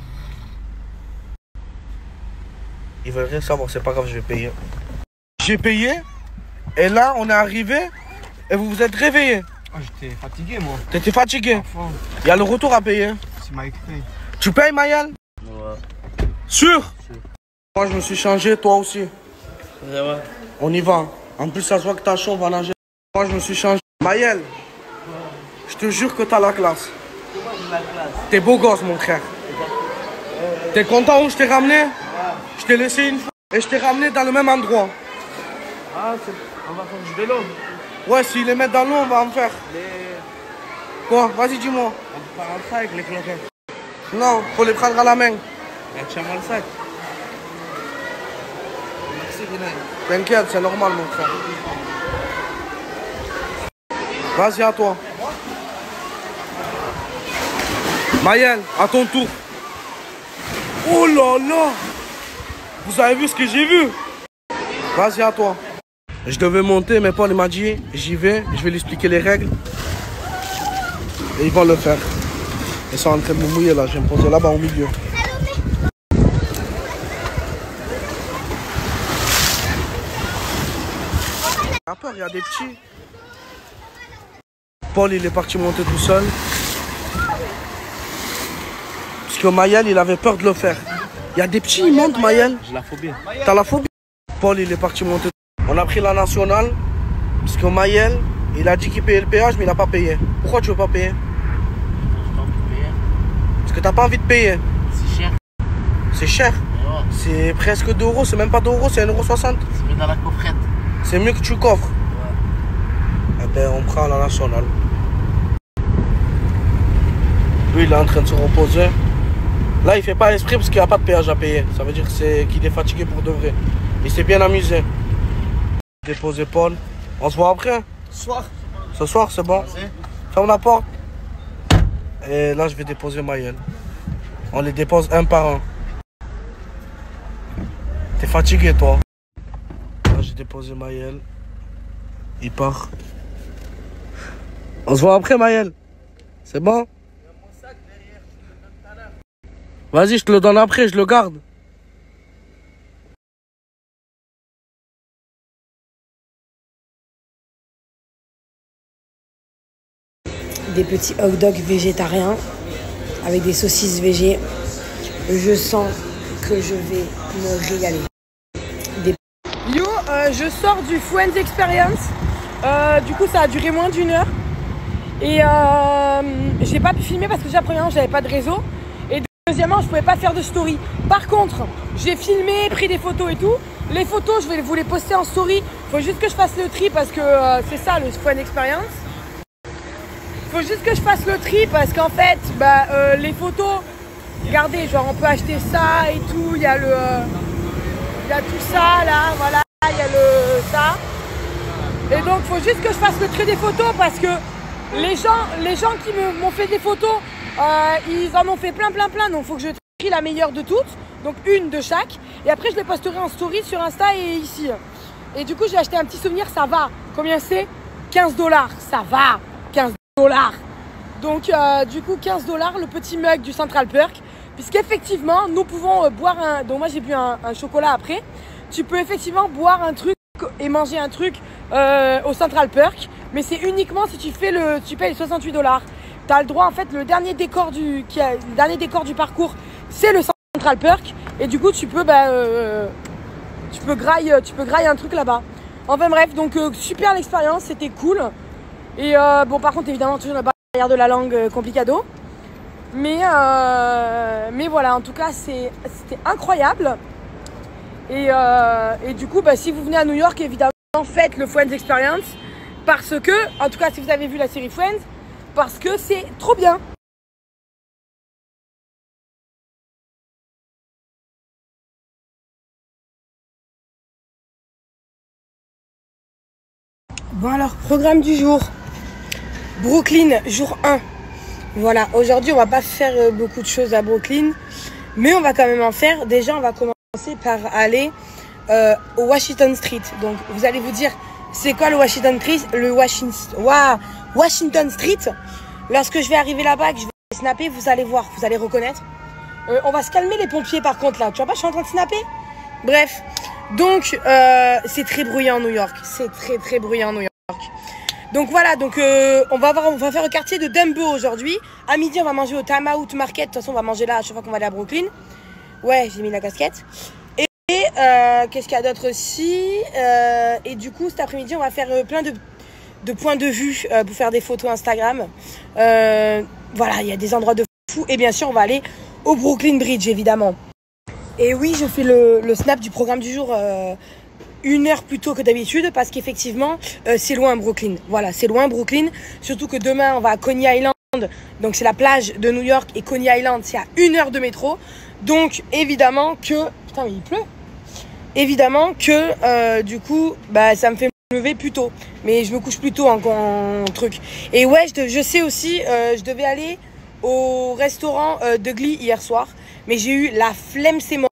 F: Ils veulent rien savoir, c'est pas grave, je vais payer. J'ai payé. Et là, on est arrivé. Et vous vous êtes réveillés.
K: Ah, j'étais fatigué, moi.
F: T'étais fatigué.
K: Enfin,
F: Il y a le retour à payer.
K: c'est Mike Pay.
F: Tu payes, Maël?
E: Ouais.
F: Sûr? Moi, je me suis changé, toi aussi.
E: Ouais.
F: On y va. En plus, ça se voit que t'as chaud, on va nager. Moi, je me suis changé. Maël, je te jure que t'as la classe. T'es beau gosse, mon frère. T'es content où je t'ai ramené? Je t'ai laissé une fois et je t'ai ramené dans le même endroit.
K: Ah, on va faire du vélo.
F: Ouais, s'ils les mettent dans l'eau, on va en faire.
K: Mais
F: Quoi? Vas-y, dis-moi.
K: on peut pas rentrer avec les cloquets. Non, faut les prendre à la main.
L: Tiens-moi le sac. Merci, René.
K: T'inquiète, c'est normal, mon frère. Vas-y, à toi. Mayel, à ton tour. Oh là là! Vous avez vu ce que j'ai vu? Vas-y, à toi. Je devais monter, mais Paul m'a dit, j'y vais, je vais lui expliquer les règles. Et ils vont le faire. Ils sont en train de me mouiller là, je vais me poser là-bas au milieu. J'ai peur, il y a des petits. Paul, il est parti monter tout seul. Parce que Mayel, il avait peur de le faire. Il y a des petits, ils montent, Mayel.
L: J'ai la phobie.
K: T'as la phobie? Paul, il est parti monter. On a pris la nationale. Parce que Mayel, il a dit qu'il payait le péage, mais il n'a pas payé. Pourquoi tu veux pas payer? Parce que t'as pas envie de payer.
L: C'est cher.
K: C'est cher.
L: Ouais.
K: C'est presque 2 €, c'est même pas 2 €, c'est 1,60 €.
L: C'est mieux dans la coffrette.
K: C'est mieux que tu coffres.
L: Ouais.
K: Eh ben, on prend la nationale. Lui, il est en train de se reposer. Là, il fait pas esprit parce qu'il n'y a pas de péage à payer. Ça veut dire qu'il est fatigué pour de vrai. Il s'est bien amusé. Déposer Paul. On se voit après?
L: Ce soir.
K: Ce soir, c'est bon. Ferme la porte. Et là, je vais déposer Mayel. On les dépose un par un. T'es fatigué, toi? Là, j'ai déposé Mayel. Il part. On se voit après, Mayel. C'est bon? Vas-y, je te le donne après, je le garde.
M: Des petits hot dogs végétariens avec des saucisses végé. Je sens que je vais me régaler.
B: Yo, je sors du Friends Experience. Du coup, ça a duré moins d'1 heure. Et j'ai pas pu filmer parce que déjà, premièrement, j'avais pas de réseau. Et deuxièmement, je pouvais pas faire de story. Par contre, j'ai filmé, pris des photos et tout. Les photos, je vais vous les poster en story. Faut juste que je fasse le tri parce que c'est ça le Friends Experience. Faut juste que je fasse le tri parce qu'en fait, les photos, regardez, genre on peut acheter ça et tout. Il y a il y a tout ça là, voilà, il y a ça. Et donc, faut juste que je fasse le tri des photos parce que les gens qui m'ont fait des photos, ils en ont fait plein. Donc, faut que je trie la meilleure de toutes. Donc, une de chaque. Et après, je les posterai en story sur Insta et ici. Et du coup, j'ai acheté un petit souvenir, ça va. Combien c'est? 15 $. Ça va. 15 $. Donc, du coup, 15 $, le petit mug du Central Perk. Puisqu'effectivement, nous pouvons boire un... Donc, moi, j'ai bu un chocolat après. Tu peux effectivement boire un truc et manger un truc au Central Perk. Mais c'est uniquement si tu payes les 68 $. Tu as le droit, en fait, le dernier décor du parcours, c'est le Central Perk. Et du coup, tu peux grailler un truc là-bas. Enfin bref, donc super l'expérience, c'était cool. Et bon, par contre, évidemment, toujours la barrière de la langue complicado. Mais voilà, en tout cas, c'était incroyable. Et du coup, si vous venez à New York, évidemment, faites le Friends Experience. Parce que, en tout cas, si vous avez vu la série Friends, parce que c'est trop bien.
M: Bon alors, programme du jour. Brooklyn, jour 1. Voilà, aujourd'hui on va pas faire beaucoup de choses à Brooklyn, mais on va quand même en faire. Déjà on va commencer par aller au Washington Street. Donc vous allez vous dire, c'est quoi le Washington Street? Washington Street. Lorsque je vais arriver là-bas, que je vais snapper, vous allez voir, vous allez reconnaître. On va se calmer les pompiers par contre là. Tu vois pas, je suis en train de snapper. Bref, donc c'est très bruyant New York. C'est très bruyant New York. Donc voilà, donc on va faire le quartier de Dumbo aujourd'hui. À midi, on va manger au Time Out Market. De toute façon, on va manger là à chaque fois qu'on va aller à Brooklyn. Ouais, j'ai mis la casquette. Et qu'est-ce qu'il y a d'autre aussi? Et du coup, cet après-midi, on va faire plein de points de vue pour faire des photos Instagram. Voilà, il y a des endroits de fou. Et bien sûr, on va aller au Brooklyn Bridge, évidemment. Et oui, je fais le snap du programme du jour 1 heure plus tôt que d'habitude parce qu'effectivement, c'est loin Brooklyn. Voilà, c'est loin Brooklyn. Surtout que demain, on va à Coney Island Donc c'est la plage de New York et Coney Island, c'est à 1 heure de métro. Donc évidemment que... Putain mais il pleut. Évidemment que du coup, bah, ça me fait me lever plus tôt. Mais je me couche plus tôt en truc. Et ouais, je sais aussi, je devais aller au restaurant de Glee hier soir. Mais j'ai eu la flemme, c'est mort.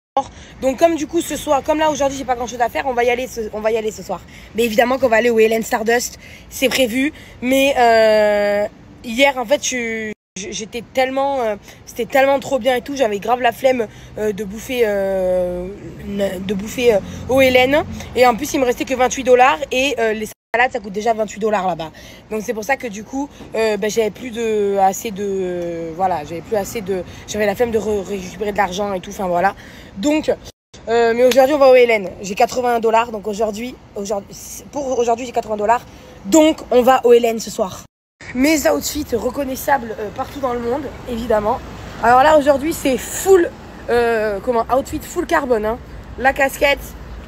M: Donc comme du coup ce soir, comme là aujourd'hui j'ai pas grand chose à faire, on va y aller ce soir. Mais évidemment qu'on va aller au Hélène Stardust, c'est prévu. Mais hier en fait j'étais tellement, c'était tellement trop bien et tout, j'avais grave la flemme de bouffer au Hélène. Et en plus il me restait que 28 $ et les salades ça coûte déjà 28 $ là-bas. Donc c'est pour ça que du coup j'avais plus assez de j'avais la flemme de récupérer de l'argent et tout, enfin voilà. Donc mais aujourd'hui on va au Hélène, j'ai 81 $, donc aujourd'hui j'ai 80 $, donc on va au Hélène ce soir. Mes outfits reconnaissables partout dans le monde, évidemment. Alors là aujourd'hui c'est full outfit full carbone, hein. La casquette,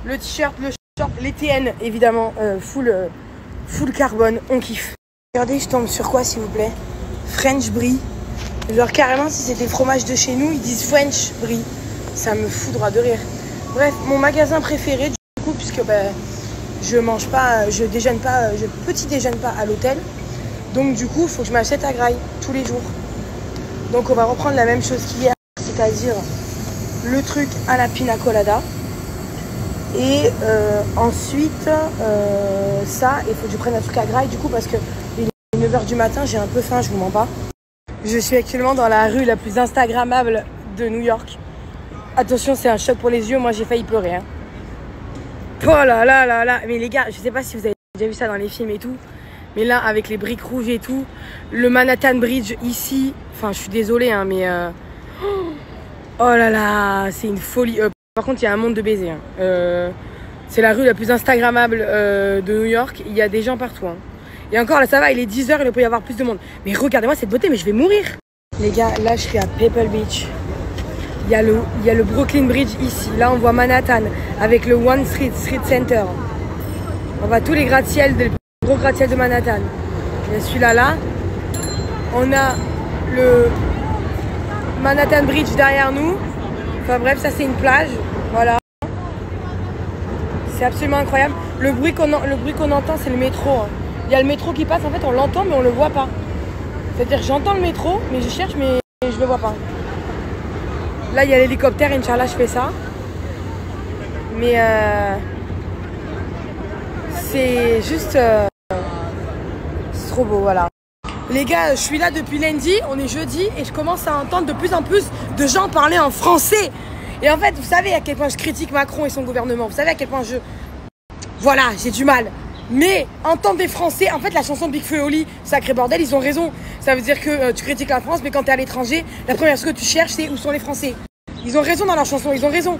M: le t-shirt, le short, les TN évidemment, full carbone, on kiffe. Regardez, je tombe sur quoi s'il vous plaît? French Brie. Genre carrément si c'était fromage de chez nous, ils disent French Brie. Ça me foudra de rire. Bref, mon magasin préféré du coup, puisque je mange pas, je petit déjeune pas à l'hôtel. Donc du coup, il faut que je m'achète à Graille tous les jours. Donc on va reprendre la même chose qu'hier, c'est-à-dire le truc à la pina colada. Et ensuite, ça, il faut que je prenne un truc à Graille du coup parce que il est 9 h du matin, j'ai un peu faim, je vous mens pas. Je suis actuellement dans la rue la plus instagrammable de New York. Attention, c'est un choc pour les yeux, moi j'ai failli pleurer. Hein. Oh là là là là, mais les gars, je sais pas si vous avez déjà vu ça dans les films et tout. Mais là, avec les briques rouges et tout, le Manhattan Bridge ici, enfin je suis désolée, hein, mais oh là là, c'est une folie. Par contre, il y a un monde de baisers. Hein. C'est la rue la plus instagrammable de New York, il y a des gens partout. Hein. Et encore là, ça va, il est 10 h, il peut y avoir plus de monde. Mais regardez-moi cette beauté, mais je vais mourir. Les gars, là je suis à Pebble Beach. Il y a le Brooklyn Bridge ici. Là, on voit Manhattan avec le One Street Center. On voit tous les gratte-ciels, les gros gratte-ciels de Manhattan. Il y a celui-là, là. On a le Manhattan Bridge derrière nous. Enfin bref, ça c'est une plage. Voilà. C'est absolument incroyable. Le bruit qu'on entend, c'est le métro. Hein. Il y a le métro qui passe, en fait, on l'entend, mais on le voit pas. C'est-à-dire, j'entends le métro, mais je cherche, mais je le vois pas. Là, il y a l'hélicoptère, Inch'Allah, je fais ça. Mais c'est juste... c'est trop beau, voilà. Les gars, je suis là depuis lundi, on est jeudi, et je commence à entendre de plus en plus de gens parler en français. Et en fait, vous savez à quel point je critique Macron et son gouvernement. Vous savez à quel point voilà, j'ai du mal. Mais entendre des Français, en fait, la chanson de Big Flo et Oli, Sacré Bordel, ils ont raison. Ça veut dire que tu critiques la France, mais quand tu es à l'étranger, la première chose que tu cherches, c'est où sont les Français. Ils ont raison dans leur chanson, ils ont raison.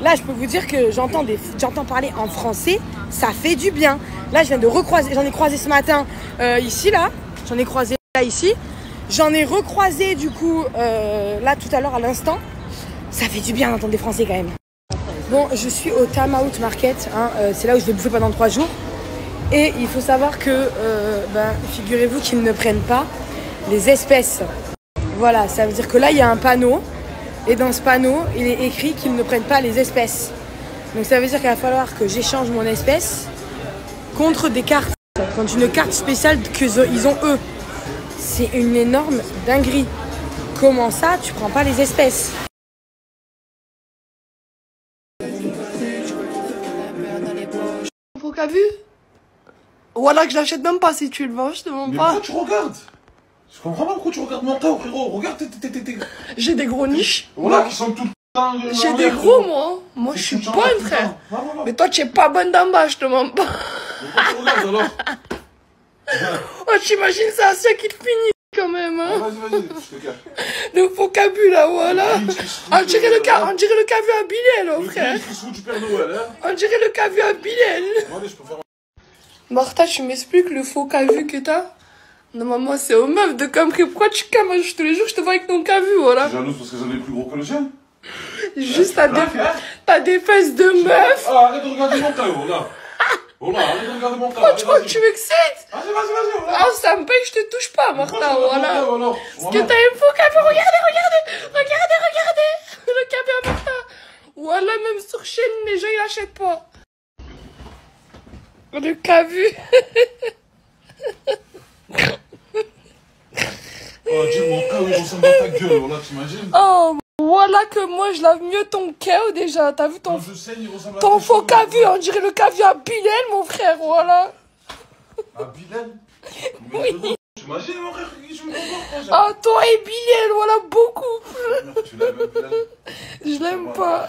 M: Là, je peux vous dire que j'entends parler en français, ça fait du bien. Là, je viens de recroiser, j'en ai croisé ce matin ici, là. J'en ai croisé là, ici. J'en ai recroisé, du coup, là, tout à l'heure, à l'instant. Ça fait du bien d'entendre des Français, quand même. Bon, je suis au Time Out Market. Hein, c'est là où je vais bouffer pendant 3 jours. Et il faut savoir que, figurez-vous qu'ils ne prennent pas les espèces. Voilà, ça veut dire que là, il y a un panneau. Et dans ce panneau, il est écrit qu'ils ne prennent pas les espèces. Donc ça veut dire qu'il va falloir que j'échange mon espèce contre des cartes. Contre une carte spéciale qu'ils ont eux. C'est une énorme dinguerie. Comment ça, tu prends pas les espèces?
B: Faut qu'à vu? Voilà que je l'achète même pas si tu le vends, je te mens pas.
D: Mais pourquoi tu regardes? Je comprends pas pourquoi tu regardes mon temps, frérot. Regarde tes...
B: J'ai des gros niches.
D: Voilà, qui sont tout le temps...
B: J'ai des gros, moi. Moi, je suis bonne, frère. Mais toi, tu es pas bonne d'en bas, je te mens pas.
D: Pourquoi tu regardes, alors?
B: Oh, t'imagines ça, c'est qui te finit, quand même, hein.
D: Vas-y, je te cache.
B: Le vocabulaire, là, voilà. On dirait le cas vu à Bilal, là, frère. On dirait le cas vu à Bilal. Martha, tu m'expliques le faux cas vu que t'as? Non, maman, c'est aux meufs de Camry. Pourquoi tu camoches tous les jours? Je te vois avec ton cas vu, voilà.
D: T'es jalouse parce que j'en ai plus gros que le tien?
B: Juste, t'as des fesses de meuf.
D: Ah, arrête de regarder mon cas, là. Oh là, allez, regarde mon
B: Oh, tu crois que tu m'excites?
D: Vas-y, vas-y.
B: Ah, ça me paye, je te touche pas, Martin, voilà.
D: Voilà.
B: Parce que t'as un faux café, regardez. Le café à Martin. Voilà, même sur chaîne, les gens, ils l'achètent pas. Le cavu.
D: Oh, dis mon cas, il ressemble à ta gueule, voilà, t'imagines?
B: Oh, voilà que moi, je lave mieux ton keo déjà. T'as vu ton,
D: Non, je sais, il ressemble à
B: ton
D: tes
B: faux
D: cheveux,
B: cavu, on dirait le cavu à Bilal, mon frère, voilà.
D: À Bilal? Oui. T'imagines, mon frère, je me comprends,
B: Ah, toi et Bilal, voilà, beaucoup.
D: Tu l'aimes, Bilal?
B: Je l'aime pas.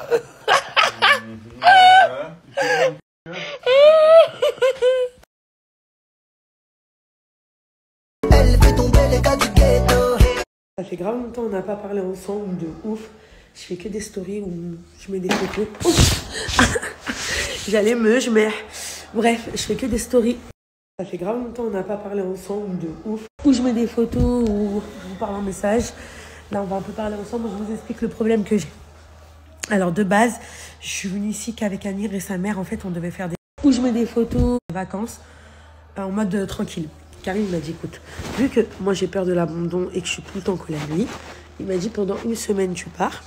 N: Elle fait tomber les gars du ghetto.
M: Ça fait grave longtemps qu'on n'a pas parlé ensemble de ouf. Je fais que des stories où je mets des photos. J'allais je mets. Bref, je fais que des stories. Ça fait grave longtemps qu'on n'a pas parlé ensemble de ouf. Où je mets des photos, où je vous parle en message. Là, on va un peu parler ensemble. Je vous explique le problème que j'ai. Alors, de base, je suis venue ici qu'avec Anir et sa mère. En fait, on devait faire des... Où je mets des photos, vacances, en mode tranquille. Karim m'a dit, écoute, vu que moi j'ai peur de l'abandon et que je suis tout le temps collée à lui, il m'a dit pendant une semaine tu pars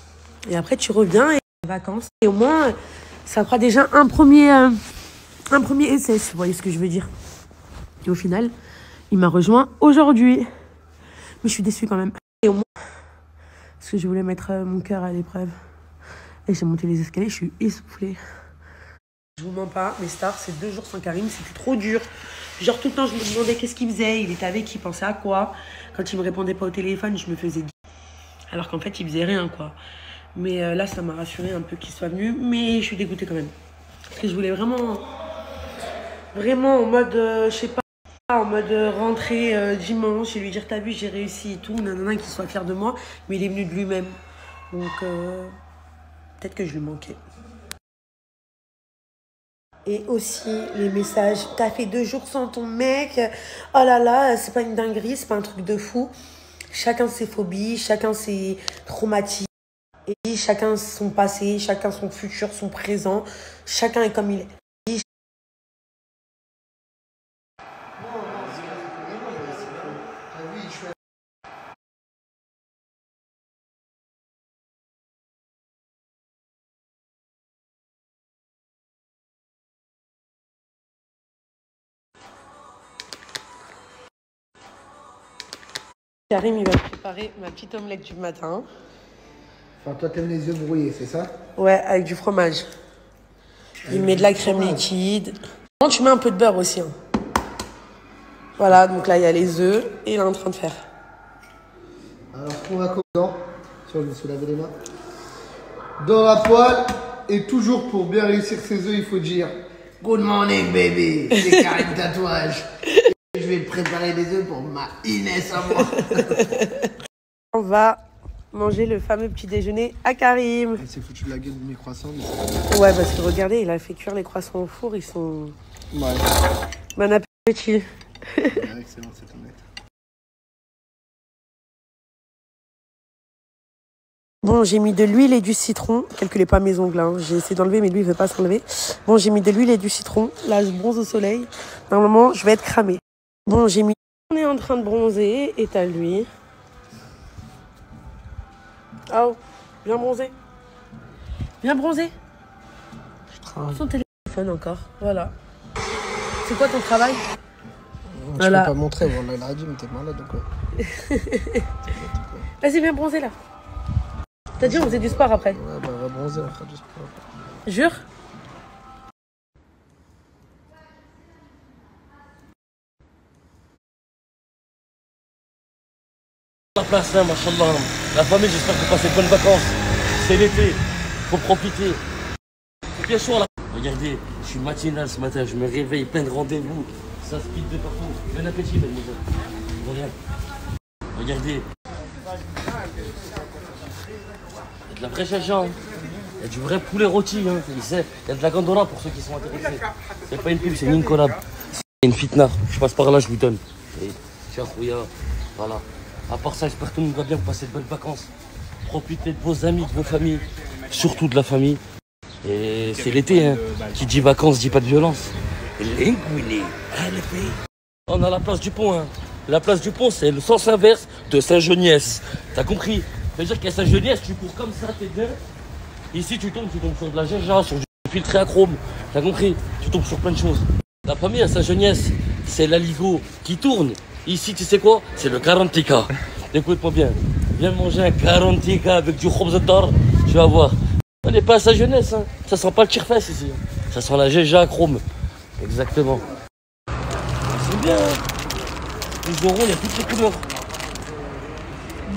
M: et après tu reviens et vacances. Et au moins, ça fera déjà un premier essai, si vous voyez ce que je veux dire. Et au final, il m'a rejoint aujourd'hui. Mais je suis déçue quand même. Et au moins, parce que je voulais mettre mon cœur à l'épreuve. Et j'ai monté les escaliers, je suis essoufflée. Je vous mens pas, mes stars, c'est 2 jours sans Karim, c'était trop dur. Genre tout le temps, je me demandais qu'est-ce qu'il faisait, il était avec qui, il pensait à quoi. Quand il me répondait pas au téléphone, je me faisais dire. Alors qu'en fait, il faisait rien, quoi. Mais là, ça m'a rassuré un peu qu'il soit venu, mais je suis dégoûtée quand même. Parce que je voulais vraiment en mode, je sais pas, en mode rentrer dimanche et lui dire, t'as vu, j'ai réussi et tout, nanana, qu'il soit fier de moi. Mais il est venu de lui-même. Donc, peut-être que je lui manquais. Et aussi les messages, t'as fait 2 jours sans ton mec, oh là là, c'est pas une dinguerie, c'est pas un truc de fou. Chacun ses phobies, chacun ses traumatismes, et chacun son passé, chacun son futur, son présent, chacun est comme il est. Karim, il va préparer ma petite omelette du matin.
E: Enfin, toi, t'aimes les œufs brouillés, c'est ça?
M: Ouais, avec du fromage. Il met de la crème liquide. Non, tu mets un peu de beurre aussi. Hein. Voilà, donc là, il y a les œufs et il est en train de faire.
E: Alors, ce qu'on va commencer, je me suis lavé les mains. Dans la poêle, et toujours pour bien réussir ses œufs, il faut dire Good morning, baby. C'est Karim Tatouage. Je vais préparer des œufs pour ma Inès à moi.
M: On va manger le fameux petit déjeuner à Karim.
E: Il s'est foutu de la gueule de mes croissants. Mais
M: ouais, parce que regardez, il a fait cuire les croissants au four. Ils sont...
E: Ouais.
M: Bon appétit.
E: Ouais, excellent, c'est honnête.
M: Bon, j'ai mis de l'huile et du citron. Calculez pas mes ongles. Hein. J'ai essayé d'enlever, mais lui, il veut pas s'enlever. Bon, j'ai mis de l'huile et du citron. Là, je bronze au soleil. Normalement, je vais être cramée. Bon, j'ai mis... On est en train de bronzer. Et t'as lui. Oh, viens bronzer. Viens bronzer.
E: Je travaille.
M: Son téléphone encore. Voilà. C'est quoi ton travail?
E: Je peux pas montrer. Voilà, il a dit, mais t'es malade ou quoi?
M: Vas-y, viens bronzer là. T'as dit on faisait du sport après?
E: Ouais, bah on va bronzer, on fera du sport.
M: Jure?
O: La place, hein, machallah. La famille, j'espère que vous passez de bonnes vacances. C'est l'été, faut profiter. C'est bien chaud là. Regardez, je suis matinal ce matin, je me réveille, plein de rendez-vous. Ça speed de partout. Bon appétit, mademoiselle. Regarde. Regardez. Il y a de la vraie chacha, hein. Il y a du vrai poulet rôti, hein. Il y a de la gandola pour ceux qui sont intéressés. C'est pas une pub, c'est une collab. C'est une fitna. Je passe par là, je lui donne. Et tiens, Khouya, voilà. À part ça, j'espère que tout le monde va bien, vous passez de bonnes vacances. Profitez de vos amis, de vos familles, surtout de la famille. Et c'est l'été, hein. Qui dit vacances dit pas de violence. Linguini. On a la place du pont, hein. La place du pont, c'est le sens inverse de Saint-Geniès. T'as compris? C'est-à-dire qu'à Saint-Geniès, tu cours comme ça, t'es bien. Ici, tu tombes sur de la Géja, sur du filtré à chrome. T'as compris? Tu tombes sur plein de choses. La première, à Saint-Geniès, c'est l'aligot qui tourne. Ici, tu sais quoi? C'est le 40K. Écoute-moi bien. Viens manger un 40K avec du khobz d'or. Tu vas voir. On n'est pas à Saint-Geniès, hein. Ça sent pas le tirfès ici. Ça sent la Géja à chrome. Exactement. C'est bien. Les euros, il y a toutes les couleurs.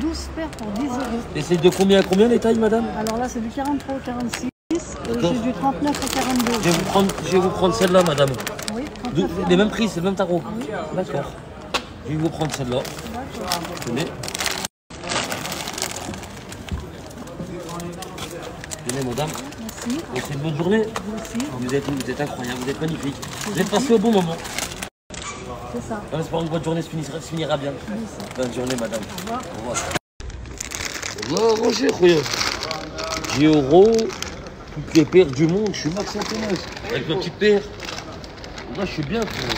P: 12 paires pour 10 euros.
O: Et c'est de combien à combien les tailles, madame?
P: Alors là, c'est du 43 au 46.
O: D'accord.
P: J'ai du 39 au 42.
O: Je vais vous prendre celle-là, madame.
P: Oui, 39.
O: Les mêmes prix, c'est le même tarot.
P: Oui.
O: D'accord. Je vais vous prendre celle-là. Tenez. Tenez, madame.
P: Merci.
O: Passez une bonne journée. Vous êtes incroyable, vous êtes magnifique. Vous êtes passé au bon moment.
P: C'est ça.
O: En espérant que votre journée se finira bien. Bonne journée, madame.
P: Au revoir.
O: Au revoir. Au revoir, Roger, regarde. 10 euros. Toutes les paires du monde, je suis Max Antonas. Avec ma petite paire. Là, je suis bien, frère.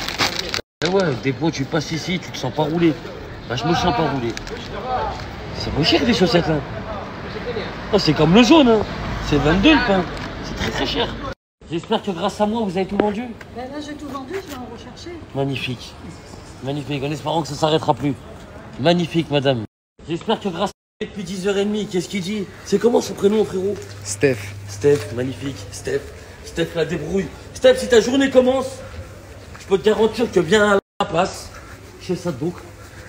O: Ah ouais, des fois, tu passes ici, tu te sens pas rouler. Bah, je me sens pas rouler. C'est moins cher, les chaussettes, là. Oh, c'est comme le jaune, hein. C'est 22 le pain. C'est très très cher. J'espère que grâce à moi, vous avez tout vendu.
P: Ben là, j'ai tout vendu, je vais en rechercher.
O: Magnifique. Magnifique, en espérant que ça s'arrêtera plus. Magnifique, madame. J'espère que grâce à depuis 10h30, qu'est-ce qu'il dit? C'est comment son prénom, frérot?
K: Steph.
O: Steph, magnifique. Steph. Steph la débrouille. Steph, si ta journée commence, je peux te garantir que bien à la place, chez Sadbouk,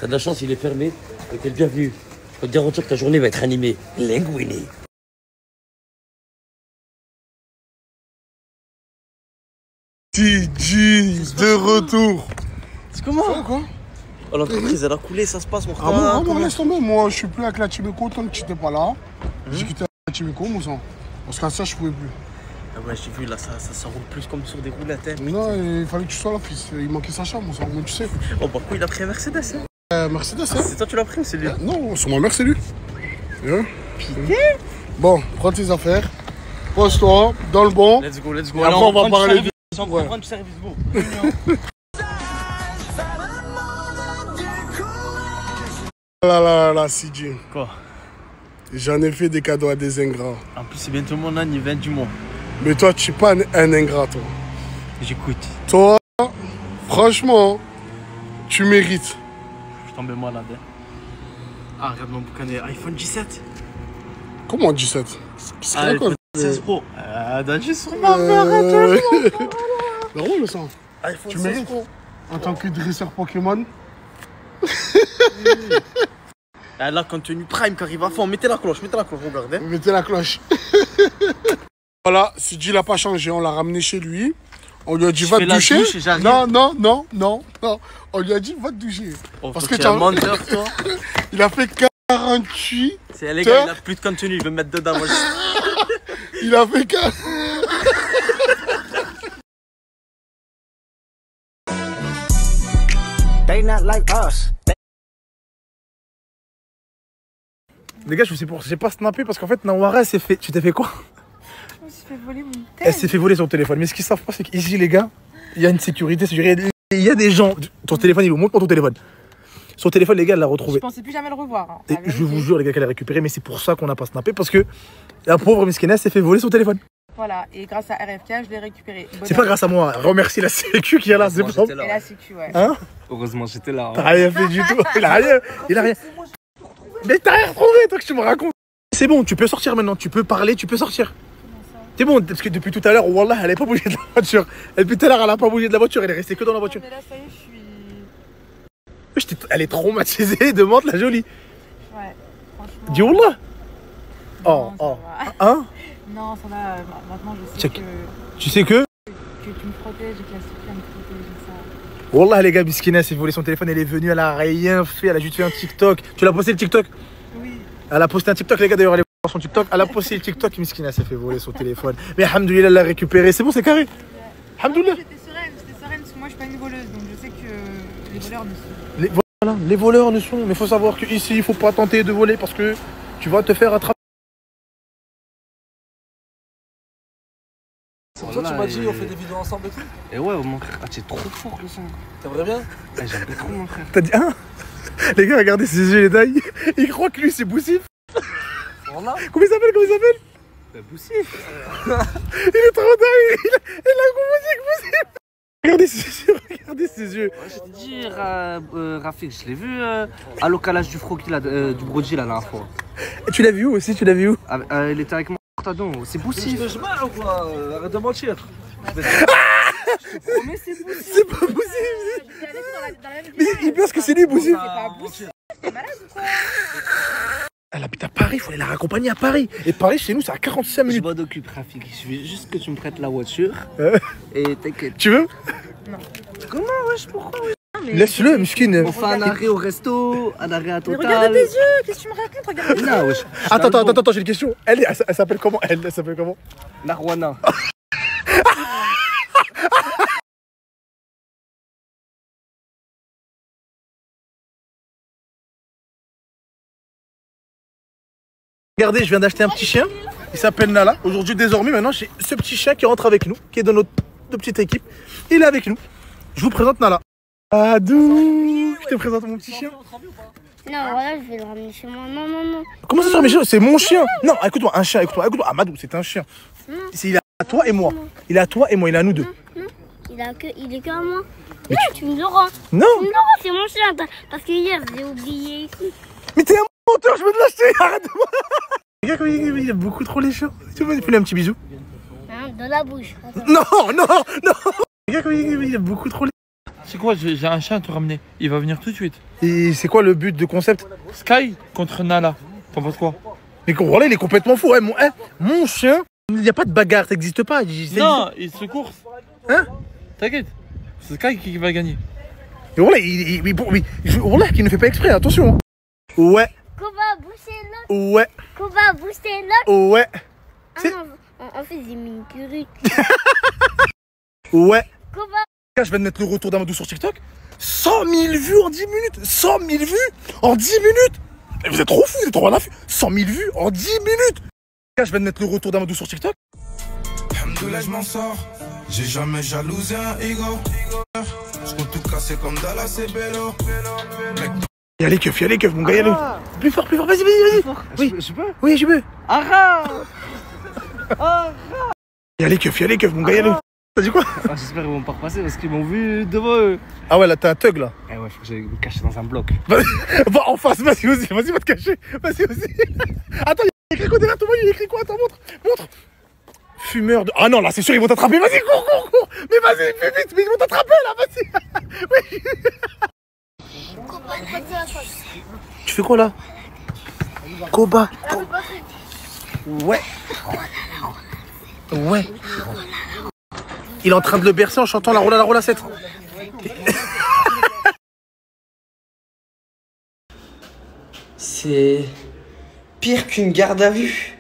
O: t'as de la chance, il est fermé, et t'es le bienvenu. Je peux te garantir que ta journée va être animée. Linguini.
H: TG, de retour.
K: C'est comment?
H: Ça va, quoi?
K: Oh, l'entreprise, elle a coulé, ça se passe, mon frère.
H: Ah bon, laisse tomber. Moi, je suis plus avec la Timeco tant que tu n'étais pas là. J'ai quitté la Timeco, mon sang. Parce qu'à ça, je pouvais plus.
K: Ah ouais, j'ai vu, là, ça roule plus comme sur des roulettes. Hein.
H: Non, il fallait que tu sois là, fils. Il manquait Sacha, mon sang. Moi, tu sais.
K: Oh, bah quoi, il a pris un Mercedes, hein?
H: Mercedes,
K: hein? C'est toi, tu l'as pris ou c'est lui?
H: Non, c'est ma mère, c'est lui.
K: Putain.
H: Bon, prends tes affaires. Pose-toi, dans le bon.
K: Let's go, let's go.
H: Et après, on va parler de.
K: On va prendre du service beau.
H: Là, CJ.
K: Quoi?
H: J'en ai fait des cadeaux à des ingrats.
K: En plus, c'est bientôt mon anniversaire du mois.
H: Mais toi, tu n'es pas un ingrat, toi.
K: J'écoute.
H: Toi, franchement, tu mérites.
K: Je tombe malade. Ah, regarde mon boucan iPhone 17.
H: Comment 17?
K: Ah, iPhone 16 Pro. Danger sur ma mère.
H: C'est drôle, ça. Tu mérites. En tant que dresseur Pokémon.
K: Ah, là, contenu Prime qui arrive à fond. Mettez la cloche, regardez.
H: Mettez la cloche. Voilà, CJ n'a pas changé. On l'a ramené chez lui. On lui a dit va te doucher. Non. On lui a dit va te doucher.
K: Oh, parce que tu es un menteur, toi.
H: Il a fait 48.
K: C'est les gars, il a plus de contenu. Il veut me mettre dedans. Moi,
H: il a fait 4.
L: They not like us.
Q: Les gars, j'ai pas snappé parce qu'en fait, Nawara, tu t'es fait quoi?
P: Je me suis fait voler mon téléphone.
Q: Elle s'est fait voler son téléphone. Mais ce qu'ils savent pas, c'est qu'ici, les gars, il y a une sécurité. Il y a des gens. Ton téléphone, il vous montre pas ton téléphone. Son téléphone, les gars, elle l'a retrouvé.
M: Je pensais plus jamais le revoir. Hein,
Q: et je vous jure, les gars, qu'elle a récupéré. Mais c'est pour ça qu'on n'a pas snappé. Parce que la pauvre Miskina s'est fait voler son téléphone.
M: Voilà, et grâce à RFK, je l'ai récupéré.
Q: C'est pas grâce à moi. Remercie la Sécu qui est là. C'est
M: bon. Et la Sécu, ouais.
Q: Hein?
K: Heureusement, j'étais là.
Q: T'as rien fait du tout. Il a rien. Mais t'as rien retrouvé, toi, que tu me racontes. C'est bon, tu peux sortir maintenant. Tu peux parler, tu peux sortir. C'est bon, parce que depuis tout à l'heure, Wallah, elle n'est pas bougée de la voiture. Et depuis tout à l'heure, elle n'a pas bougé de la voiture. Elle est restée que dans la voiture.
M: Mais là, ça y est,
Q: elle est traumatisée. Demande la jolie.
M: Ouais, franchement.
Q: Dis Wallah.
M: Oh.
Q: Hein?
M: Non, ça va. Maintenant, je sais que.
Q: Tu sais que
M: tu me protèges et que la Sécu me protège et ça.
Q: Wallah, les gars, Miskina s'est volé son téléphone. Elle est venue, elle a rien fait. Elle a juste fait un TikTok. Tu l'as posté le TikTok?
M: Oui.
Q: Elle a posté un TikTok, les gars, d'ailleurs, allez voir son TikTok. Elle a posté le TikTok. Miskina s'est fait voler son téléphone. Mais alhamdoulilah, elle l'a récupéré. C'est bon, c'est carré. Alhamdoulilah.
M: J'étais sereine parce que moi, je suis pas une voleuse. Donc, je sais que les voleurs ne sont.
Q: Voilà, les voleurs ne sont. Mais il faut savoir qu'ici, il faut pas tenter de voler parce que tu vas te faire attraper.
F: Toi, tu
O: Voilà,
F: m'as dit,
O: et-
F: on fait des vidéos ensemble et tout.
O: Et ouais, mon frère, tu es trop fort le son.
F: T'aimerais bien?
O: J'aime trop mon frère.
Q: T'as dit hein? Les gars, regardez ses yeux, les tailles. Il croit que lui, c'est Boussif.
F: Voilà.
Q: Comment il s'appelle? Comment il s'appelle?
O: Boussif.
Q: Il est trop dingue. Il a confondu avec Boussif. Regardez ses yeux, regardez ses yeux.
O: Je te dis, Rafik, je l'ai vu à l'ocalage du Froki, là, du Brody la dernière fois.
Q: Et tu l'as vu où aussi? Tu l'as vu où?
O: Il était avec moi, Tadon. C'est Boussif.
F: Je marre ou quoi? Arrête de mentir.
Q: C'est pas Boussif. Mais il pense que c'est lui, Boussif.
M: T'es malade ou quoi?
Q: Elle habite à Paris, il faut aller la raccompagner à Paris. Et Paris, chez nous, c'est à 45 minutes.
O: Je m'en occupe, Rafik. Je veux juste que tu me prêtes la voiture. Et t'inquiète.
Q: Tu veux?
O: Non. Comment, wesh, pourquoi, wesh?
Q: Laisse-le, Miskine.
O: On fait un arrêt au resto, un arrêt à
M: Mais
O: Total.
M: regarde tes yeux, qu'est-ce que tu me racontes? Regarde tes yeux.
O: Là, wesh.
Q: Attends, j'ai une question. Elle s'appelle comment? Elle s'appelle comment?
O: Narwana.
Q: Regardez, je viens d'acheter un petit chien. Il s'appelle Nala. Aujourd'hui, désormais, maintenant, j'ai ce petit chien qui rentre avec nous, qui est dans notre petite équipe. Il est avec nous. Je vous présente Nala. Adou, je te présente mon petit chien.
R: Non, voilà, je vais le ramener chez moi. Non, non, non.
Q: Comment ça, Michel? C'est mon chien. Non, écoute-moi, un chien, écoute-moi. Amadou, c'est un chien. Il est à toi et moi. Il est à toi et moi, il est à nous deux.
R: Non, il est que à moi. Non, tu me le rends.
Q: Non.
R: Tu me le rends, c'est mon chien. Parce que hier, j'ai oublié ici.
Q: Mais t'es un menteur, je veux te l'acheter. Arrête de moi. Regarde comme il aime beaucoup trop les chiens. Tu veux lui un petit bisou?
R: Hein, dans la bouche.
Q: Non. Regarde comme il aime beaucoup trop les
S: C'est quoi, j'ai un chien à te ramener. Il va venir tout de suite.
Q: Et c'est quoi le but de concept?
S: Sky contre Nala. T'en penses quoi?
Q: Mais voilà, il est complètement fou. Mon chien, il n'y a pas de bagarre, ça n'existe pas.
S: Non, il se course.
Q: Hein?
S: T'inquiète. C'est Sky qui va gagner.
Q: Et voilà, voilà, qu'il ne fait pas exprès, attention. Ouais.
R: Koba, boucher l'autre.
Q: Ouais.
R: Koba, boucher l'autre.
Q: Ouais.
R: Ah non, on fait des mini-curies.
Q: Ouais.
R: Koba.
Q: Je viens de mettre le retour d'Amadou sur TikTok. 100 000 vues en 10 minutes. 100 000 vues en 10 minutes. Et vous êtes trop fous, vous êtes trop rien à faire. 100 000 vues en 10 minutes. Je viens de mettre le retour d'Amadou sur TikTok.
J: Alhamdoulilah, je m'en sors. J'ai jamais jalousé un ego. Je compte tout casser comme Dallas et Bello.
Q: Il y a les keufs, mon gars, y a le. Plus fort, vas-y. Oui,
O: je peux?
Q: Oui, je peux.
O: Arrête.
Q: Il y a les keufs, mon gars, y a le. T'as dit quoi?
O: J'espère qu'ils vont pas repasser parce qu'ils m'ont vu devant eux.
Q: Ah ouais, là, t'es un thug, là.
O: Eh ouais, faut que j'aille me cacher dans un bloc.
Q: Va en face, vas-y, va te cacher. Vas-y. Attends, il y a écrit quoi derrière toi? Il y a écrit quoi? Attends, montre. Fumeur de. Ah non, là, c'est sûr, ils vont t'attraper. Vas-y, cours. Mais vas-y, fais vite, mais ils vont t'attraper, là, vas-y. Oui. Tu fais quoi, là? Koba. Ouais. Il est en train de le bercer en chantant la rola 7.
T: C'est pire qu'une garde à vue.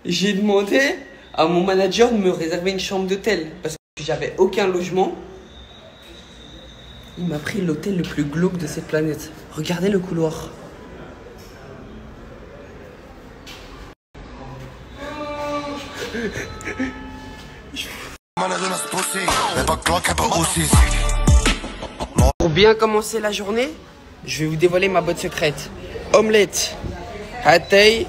T: J'ai demandé à mon manager de me réserver une chambre d'hôtel parce que j'avais aucun logement. Il m'a pris l'hôtel le plus glauque de cette planète. Regardez le couloir. Pour bien commencer la journée, je vais vous dévoiler ma botte secrète. Omelette, hatay,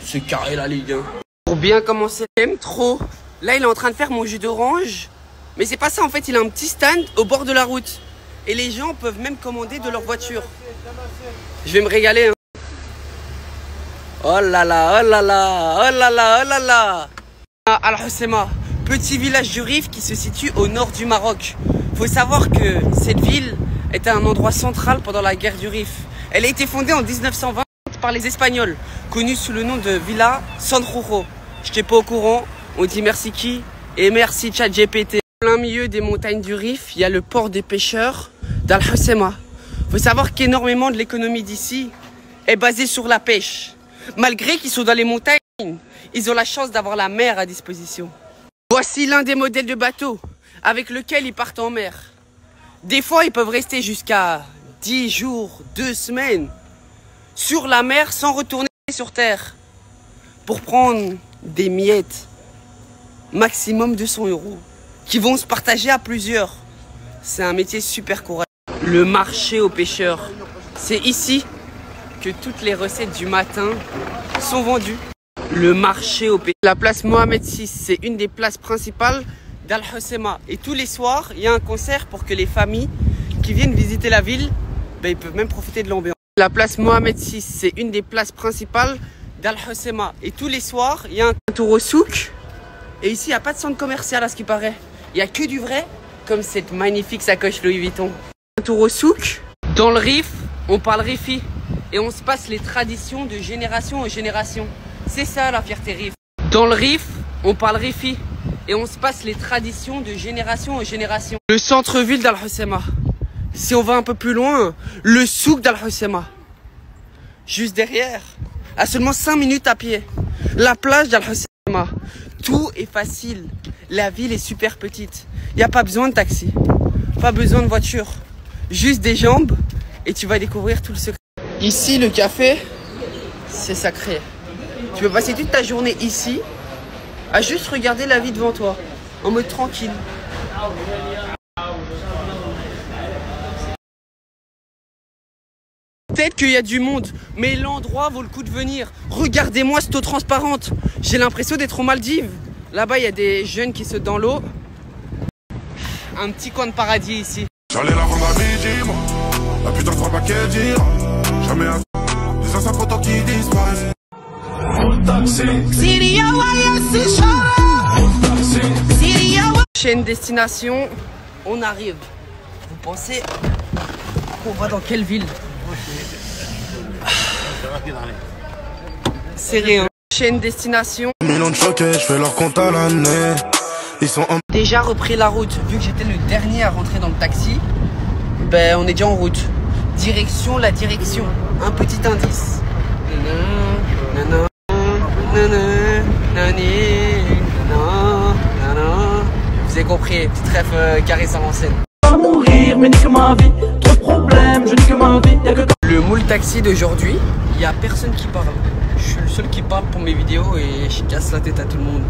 T: c'est carré la Ligue 1. Pour bien commencer, j'aime trop. Là, il est en train de faire mon jus d'orange. Mais c'est pas ça, en fait, il a un petit stand au bord de la route. Et les gens peuvent même commander de leur voiture. Je vais me régaler. Hein. Oh là là, oh là là, oh là là, oh là là. Al-Hoceima, petit village du Rif qui se situe au nord du Maroc. Faut savoir que cette ville était un endroit central pendant la guerre du Rif. Elle a été fondée en 1920 par les Espagnols, connue sous le nom de Villa Sanjurjo. Je n'étais pas au courant, on dit merci qui et merci ChatGPT. En plein milieu des montagnes du Rif, il y a le port des pêcheurs d'Al-Hoceima. Faut savoir qu'énormément de l'économie d'ici est basée sur la pêche. Malgré qu'ils sont dans les montagnes, ils ont la chance d'avoir la mer à disposition. Voici l'un des modèles de bateaux avec lequel ils partent en mer. Des fois, ils peuvent rester jusqu'à 10 jours, 2 semaines sur la mer sans retourner sur terre pour prendre des miettes. maximum 200 €, qui vont se partager à plusieurs. C'est un métier super courageux. Le marché aux pêcheurs. C'est ici que toutes les recettes du matin sont vendues. Le marché aux pêcheurs. La place Mohamed VI, c'est une des places principales d'Al Hoceima. Et tous les soirs, il y a un concert pour que les familles qui viennent visiter la ville, ben, ils peuvent même profiter de l'ambiance. La place Mohamed VI, c'est une des places principales d'Al Hoceima. Et tous les soirs, il y a un tour au souk. Et ici, il n'y a pas de centre commercial à ce qui paraît. Il n'y a que du vrai, comme cette magnifique sacoche Louis Vuitton. Un tour au souk. Dans le Rif, on parle Rifi. Et on se passe les traditions de génération en génération. C'est ça la fierté Rif. Dans le Rif, on parle Rifi. Et on se passe les traditions de génération en génération. Le centre-ville d'Al Hoceima. Si on va un peu plus loin, le souk d'Al Hoceima. Juste derrière, à seulement 5 minutes à pied. La plage d'Al Hoceima. Tout est facile. La ville est super petite. Il n'y a pas besoin de taxi. Pas besoin de voiture. Juste des jambes et tu vas découvrir tout le secret. Ici, le café, c'est sacré. Tu peux passer toute ta journée ici à juste regarder la vie devant toi, en mode tranquille. Peut-être qu'il y a du monde, mais l'endroit vaut le coup de venir. Regardez-moi cette eau transparente. J'ai l'impression d'être aux Maldives. Là-bas, il y a des jeunes qui sautent dans l'eau. Un petit coin de paradis ici.
J: J'allais la rendre à midi, moi. La putain de pas qu'elle dire. Jamais un des anciens photos qui disparaissent.
T: Prochaine destination, on arrive. Vous pensez qu'on va dans quelle ville? C'est rien. Prochaine destination.
J: Millions de choqués, je fais leur compte à l'année. Ils sont
T: déjà repris la route. Vu que j'étais le dernier à rentrer dans le taxi, ben on est déjà en route. Direction la direction. Un petit indice. Vous avez compris, petite rêve carré sans scène.
U: Mourir, mais nique ma vie, trop de problèmes, je nique ma vie.
T: Le moule taxi d'aujourd'hui, il n'y a personne qui parle. Je suis le seul qui parle pour mes vidéos et je casse la tête à tout le monde.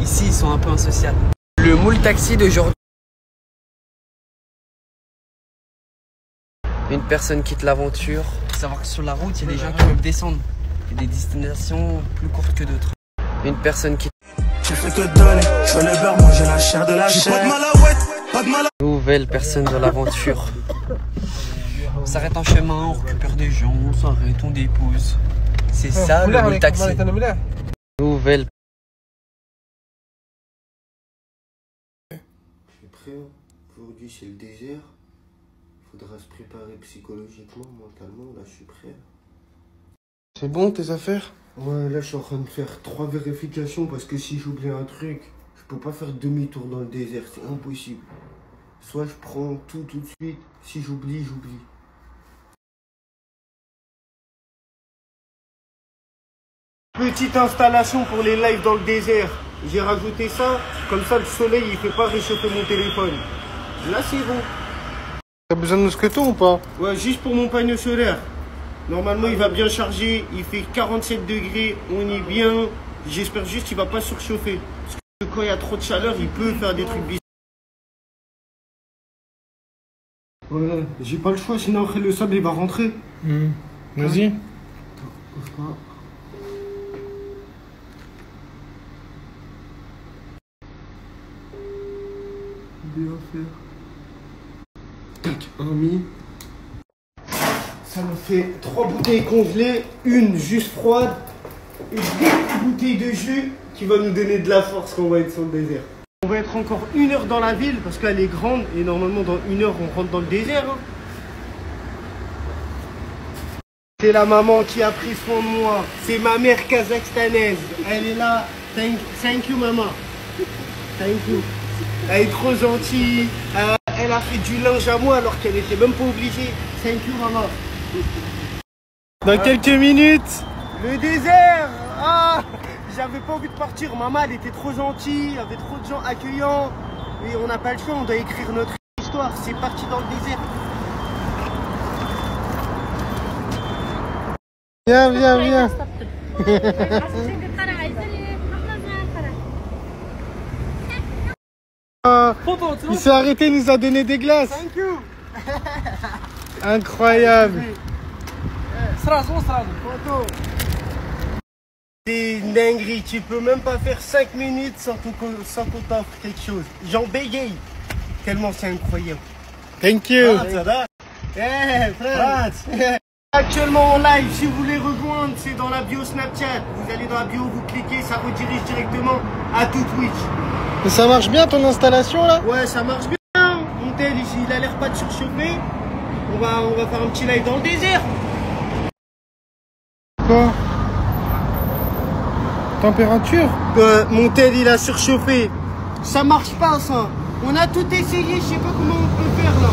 T: Ici, ils sont un peu insociables. Le moule taxi d'aujourd'hui. Une personne quitte l'aventure. Il faut savoir que sur la route, il y a des gens qui peuvent descendre. Il y a des destinations plus courtes que d'autres. Une personne qui...
J: J'ai fait que donner, je veux le beurre, moi j'ai la chair de la chair. Pas de malahouette, pas de malahouette.
T: Nouvelle personne de l'aventure. On s'arrête en chemin, on récupère des gens, on s'arrête, on dépose. C'est ça le moule taxi. Nouvelle.
E: Je suis prêt. Aujourd'hui c'est le désert. Il faudra se préparer psychologiquement, mentalement. Là je suis prêt.
H: C'est bon tes affaires?
E: Ouais, là je suis en train de faire 3 vérifications parce que si j'oublie un truc, je peux pas faire demi-tour dans le désert, c'est impossible. Soit je prends tout de suite, si j'oublie, j'oublie. Petite installation pour les lives dans le désert. J'ai rajouté ça, comme ça le soleil il fait pas réchauffer mon téléphone. Là c'est bon.
H: T'as besoin de mousqueton ou pas?
E: Ouais, juste pour mon panneau solaire. Normalement, il va bien charger. Il fait 47 degrés. On est bien. J'espère juste qu'il va pas surchauffer. Parce que quand il y a trop de chaleur, il peut faire des trucs bizarres. Ouais, j'ai pas le choix, sinon après le sable il va rentrer.
H: Vas-y.
E: Bouge pas. Bien faire. Tac, un mis. Ça me fait 3 bouteilles congelées, une juste froide et 2 bouteilles de jus qui va nous donner de la force quand on va être sur le désert. On va être encore 1 heure dans la ville parce qu'elle est grande et normalement dans 1 heure on rentre dans le désert. Hein. C'est la maman qui a pris soin de moi. C'est ma mère kazakhstanaise. Elle est là. Thank you maman. Thank you. Elle est trop gentille. Elle a fait du linge à moi alors qu'elle était même pas obligée. Thank you maman.
H: Dans quelques minutes.
E: Le désert. Ah, j'avais pas envie de partir. Maman, elle était trop gentille. Il y avait trop de gens accueillants. Et on n'a pas le choix. On doit écrire notre histoire. C'est parti dans le désert.
H: Viens, viens, viens.
Q: Il s'est arrêté, il nous a donné des glaces.
E: Thank you.
Q: Incroyable.
E: C'est une dinguerie, tu peux même pas faire 5 minutes sans qu'on t'offre quelque chose. J'en bégaye. Tellement c'est incroyable.
Q: Thank you.
E: Frère. Actuellement en live, si vous voulez rejoindre, c'est dans la bio Snapchat. Vous allez dans la bio, vous cliquez, ça redirige directement à tout Twitch.
Q: Mais ça marche bien ton installation là?
E: Ouais, ça marche bien. Mon tel ici, il a l'air pas de surchauffer. On va faire un petit live dans le désert.
Q: Quoi? Température?
E: Mon tel il a surchauffé. Ça marche pas ça. On a tout essayé, je sais pas comment on peut faire là.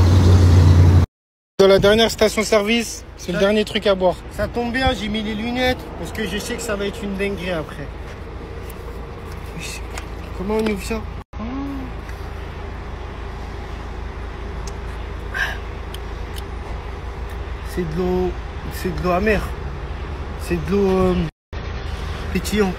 Q: Dans la dernière station-service, c'est le dernier truc à boire.
E: Ça tombe bien, j'ai mis les lunettes parce que je sais que ça va être une dinguerie après. Comment on ouvre ça? C'est de l'eau amère. C'est de l'eau pétillante.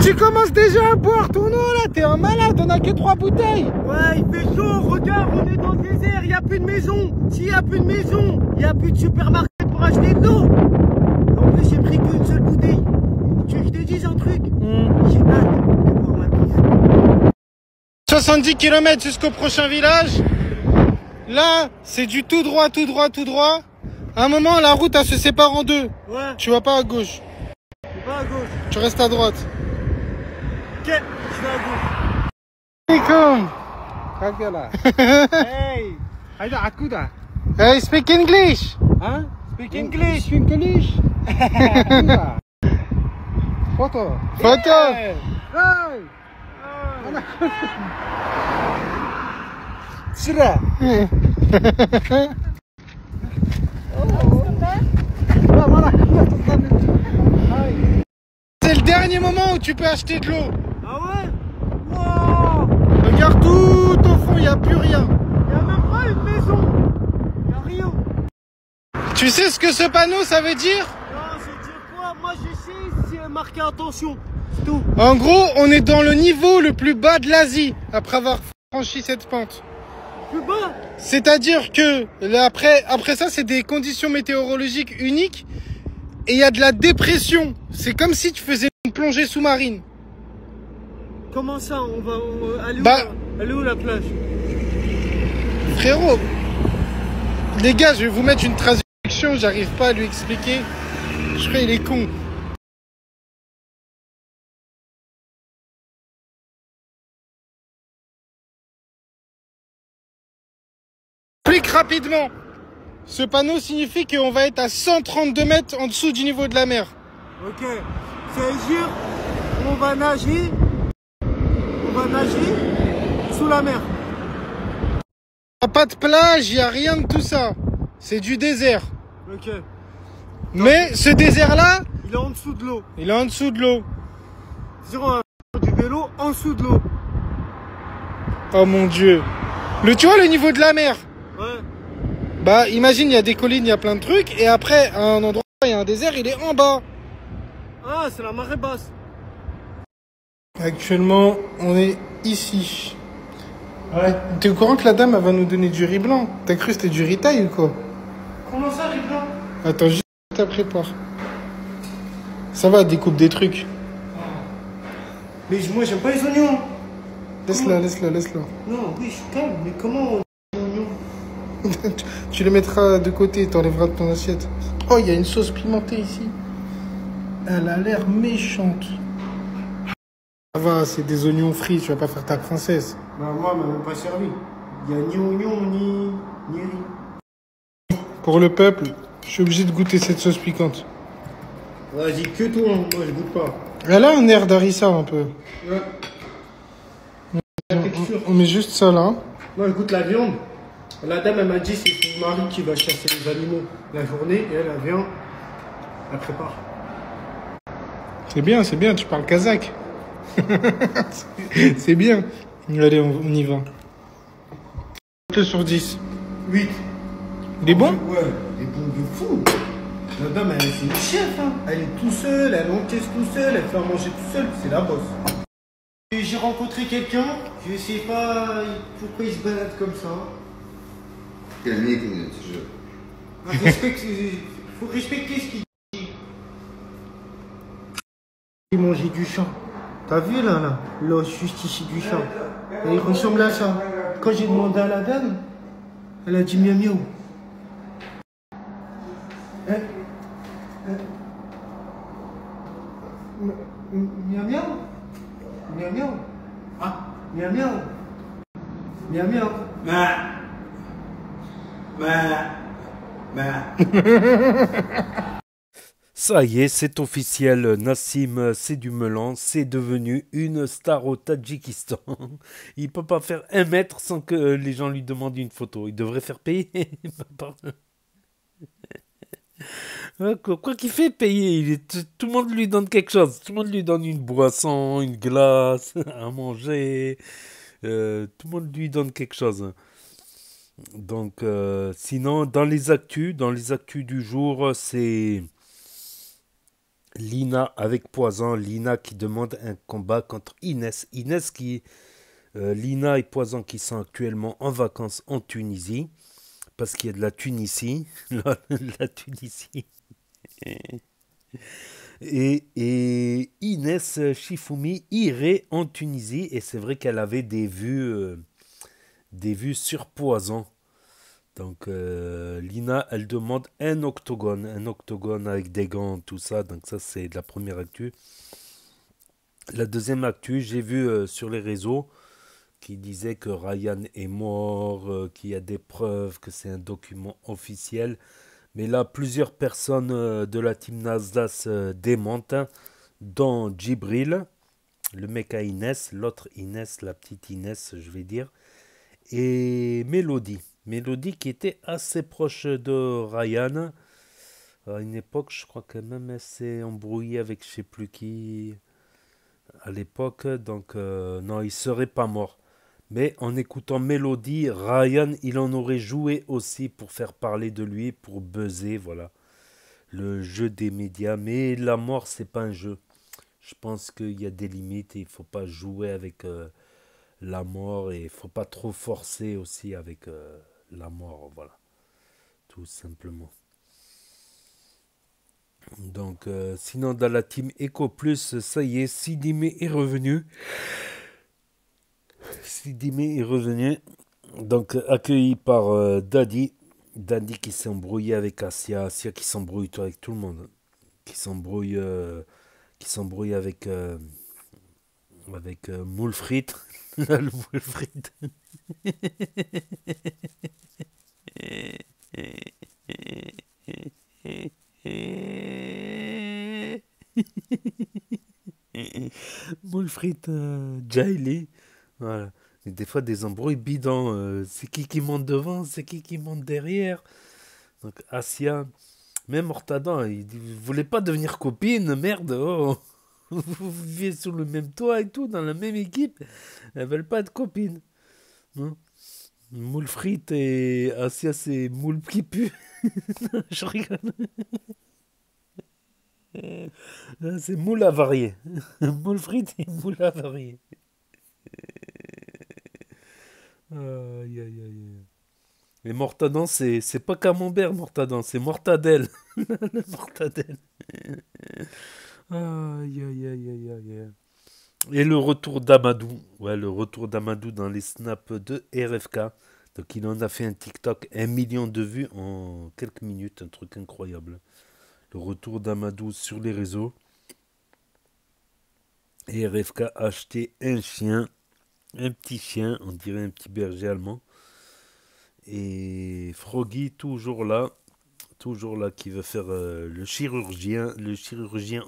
Q: Tu commences déjà à boire ton eau là, t'es un malade, on a que 3 bouteilles.
E: Ouais, il fait chaud, regarde, on est dans le désert, il n'y a plus de maison. S'il n'y a plus de maison, il n'y a plus de supermarché pour acheter de l'eau. En plus, j'ai pris qu'une seule bouteille. Tu veux que je te dise un truc? J'ai hâte de boire ma pisse.
Q: 70 km jusqu'au prochain village. Là, c'est du tout droit, tout droit, tout droit. À un moment, la route, elle se sépare en deux.
E: Ouais.
Q: Tu vas pas à gauche.
E: Je vais pas à gauche.
Q: Tu restes à droite.
E: Ok, je vais à gauche.
Q: Hey. Hey, speak English.
E: Hein? Speak English.
Q: Speak English. Photo. Photo.
E: Hey.
Q: C'est le dernier moment où tu peux acheter de l'eau.
E: Ah ouais? Wow.
Q: Regarde tout au fond, il n'y a plus rien.
E: Il n'y a même pas une maison. Il n'y a rien.
Q: Tu sais ce que ce panneau ça veut dire?
E: Non, ça veut dire quoi? Moi je sais, c'est marqué attention. C'est tout.
Q: En gros, on est dans le niveau le plus bas de l'Asie après avoir franchi cette pente.
E: Plus bas?
Q: C'est-à-dire que là, après ça, c'est des conditions météorologiques uniques et il y a de la dépression. C'est comme si tu faisais une plongée sous-marine.
E: Comment ça? On va aller où,
Q: Bah,
E: elle est où la plage?
Q: Frérot, les gars, je vais vous mettre une traduction, j'arrive pas à lui expliquer. Je crois qu'il est con. Explique rapidement. Ce panneau signifie qu'on va être à 132 mètres en dessous du niveau de la mer.
E: Ok. Ça veut dire on va nager sous la mer.
Q: Il n'y a pas de plage, il n'y a rien de tout ça. C'est du désert.
E: Ok.
Q: Mais ce désert-là,
E: il est en dessous de l'eau.
Q: Il est en dessous de l'eau.
E: C'est-à-dire on va faire du vélo en dessous de l'eau.
Q: Oh mon Dieu. Tu vois le niveau de la mer?
E: Ouais.
Q: Bah imagine, il y a des collines, il y a plein de trucs. Et après, à un endroit, il y a un désert, il est en bas.
E: Ah, c'est la marée basse.
Q: Actuellement, on est ici. Ouais. T'es au courant que la dame, elle va nous donner du riz blanc? T'as cru que c'était du riz taille ou quoi?
E: Comment ça, riz blanc?
Q: Attends, juste ta prépare. Ça va, découpe des trucs.
E: Mais moi, j'aime pas les oignons.
Q: Laisse-la.
E: Non, oui, je suis calme, mais comment on les oignons?
Q: Tu les mettras de côté, t'enlèveras de ton assiette. Oh, il y a une sauce pimentée ici. Elle a l'air méchante. Ça va, c'est des oignons frits, tu vas pas faire ta princesse.
E: Bah moi, elle m'a même pas servi. Il y a ni oignon, ni riz.
Q: Pour le peuple, je suis obligé de goûter cette sauce piquante.
E: Vas-y, que toi, moi je goûte pas.
Q: Elle a un air d'harissa un peu.
E: Ouais.
Q: On met juste ça là.
E: Moi je goûte la viande. La dame elle m'a dit c'est son mari qui va chasser les animaux la journée et elle vient, elle prépare.
Q: C'est bien, tu parles kazakh. C'est bien. Allez, on y va. 2 sur 10.
E: 8.
Q: Il est bon?
E: Ouais, il est bon de fou. Madame, c'est une chef, hein. Elle est tout seule, elle encaisse tout seule, elle fait à manger tout seule, c'est la bosse. Et j'ai rencontré quelqu'un, je sais pas pourquoi il se balade comme ça.
C: Calmez, ce jeu.
E: Faut respecter ce qu'il dit. Il mangeait du chat. T'as vu là, l'os juste ici du chat. Et il ressemble à ça. Quand j'ai demandé à la dame, elle a dit miaou miaou. Hein? Miaou miaou. Miaou miaou. Ah, miaou miaou. Miaou miaou.
V: Ça y est, c'est officiel, Nassim Sedummelan, c'est devenu une star au Tadjikistan. Il peut pas faire 1 mètre sans que les gens lui demandent une photo. Il devrait faire payer. Quoi qu'il fait payer, tout le monde lui donne quelque chose. Tout le monde lui donne une boisson, une glace, à manger. Tout le monde lui donne quelque chose. Donc, sinon, dans les actus du jour, c'est Lina avec Poison. Lina qui demande un combat contre Inès. Lina et Poison qui sont actuellement en vacances en Tunisie. Parce qu'il y a de la Tunisie. La Tunisie. Et Inès Shifumi irait en Tunisie. Et c'est vrai qu'elle avait des vues sur Poison. Donc Lina, elle demande un octogone avec des gants, tout ça. Donc ça, c'est la première actu. La deuxième actu, j'ai vu sur les réseaux qui disait que Ryan est mort, qu'il y a des preuves, que c'est un document officiel. Mais là, plusieurs personnes de la team Nasdaq démentent, dont Djibril, le mec à Inès, l'autre Inès, la petite Inès, je vais dire, et Mélodie. Mélodie qui était assez proche de Ryan. À une époque, je crois que même elle s'est embrouillée avec je sais plus qui à l'époque. Donc non, il serait pas mort. Mais en écoutant Mélodie, Ryan, il en aurait joué aussi pour faire parler de lui, pour buzzer, voilà. Le jeu des médias. Mais la mort, c'est pas un jeu. Je pense qu'il y a des limites et il faut pas jouer avec la mort et il faut pas trop forcer aussi avec la mort, voilà. Tout simplement. Donc, sinon, dans la team Eco Plus, ça y est, Sidime est revenu. Sidime est revenu. Donc, accueilli par Daddy. Daddy qui s'est embrouillé avec Asia. Asia qui s'embrouille avec tout le monde. Qui s'embrouille avec Moule Frites. Le Moule Frites. Moule Frites Jaili. Voilà. Et des fois des embrouilles bidons. C'est qui monte devant, c'est qui monte derrière. Donc Asia, même Hortadan, il dit, vous voulez pas devenir copine, merde, oh. Vous vivez sous le même toit et tout, dans la même équipe. Elles veulent pas être copines. Non. Moule frites et Asia, c'est moule qui pue. Je rigole. C'est moule avarié. Moule frites et moule avarié. Aïe, aïe, aïe. Et Mortadan, c'est pas camembert, Mortadan, c'est mortadelle. Mortadelle. Aïe, aïe, aïe, aïe, aïe. Et le retour d'Amadou. Ouais, le retour d'Amadou dans les snaps de RFK. Donc il en a fait un TikTok, 1 million de vues en quelques minutes, un truc incroyable. Le retour d'Amadou sur les réseaux. Et RFK a acheté un chien, un petit chien, on dirait un petit berger allemand. Et Froggy toujours là qui veut faire le chirurgien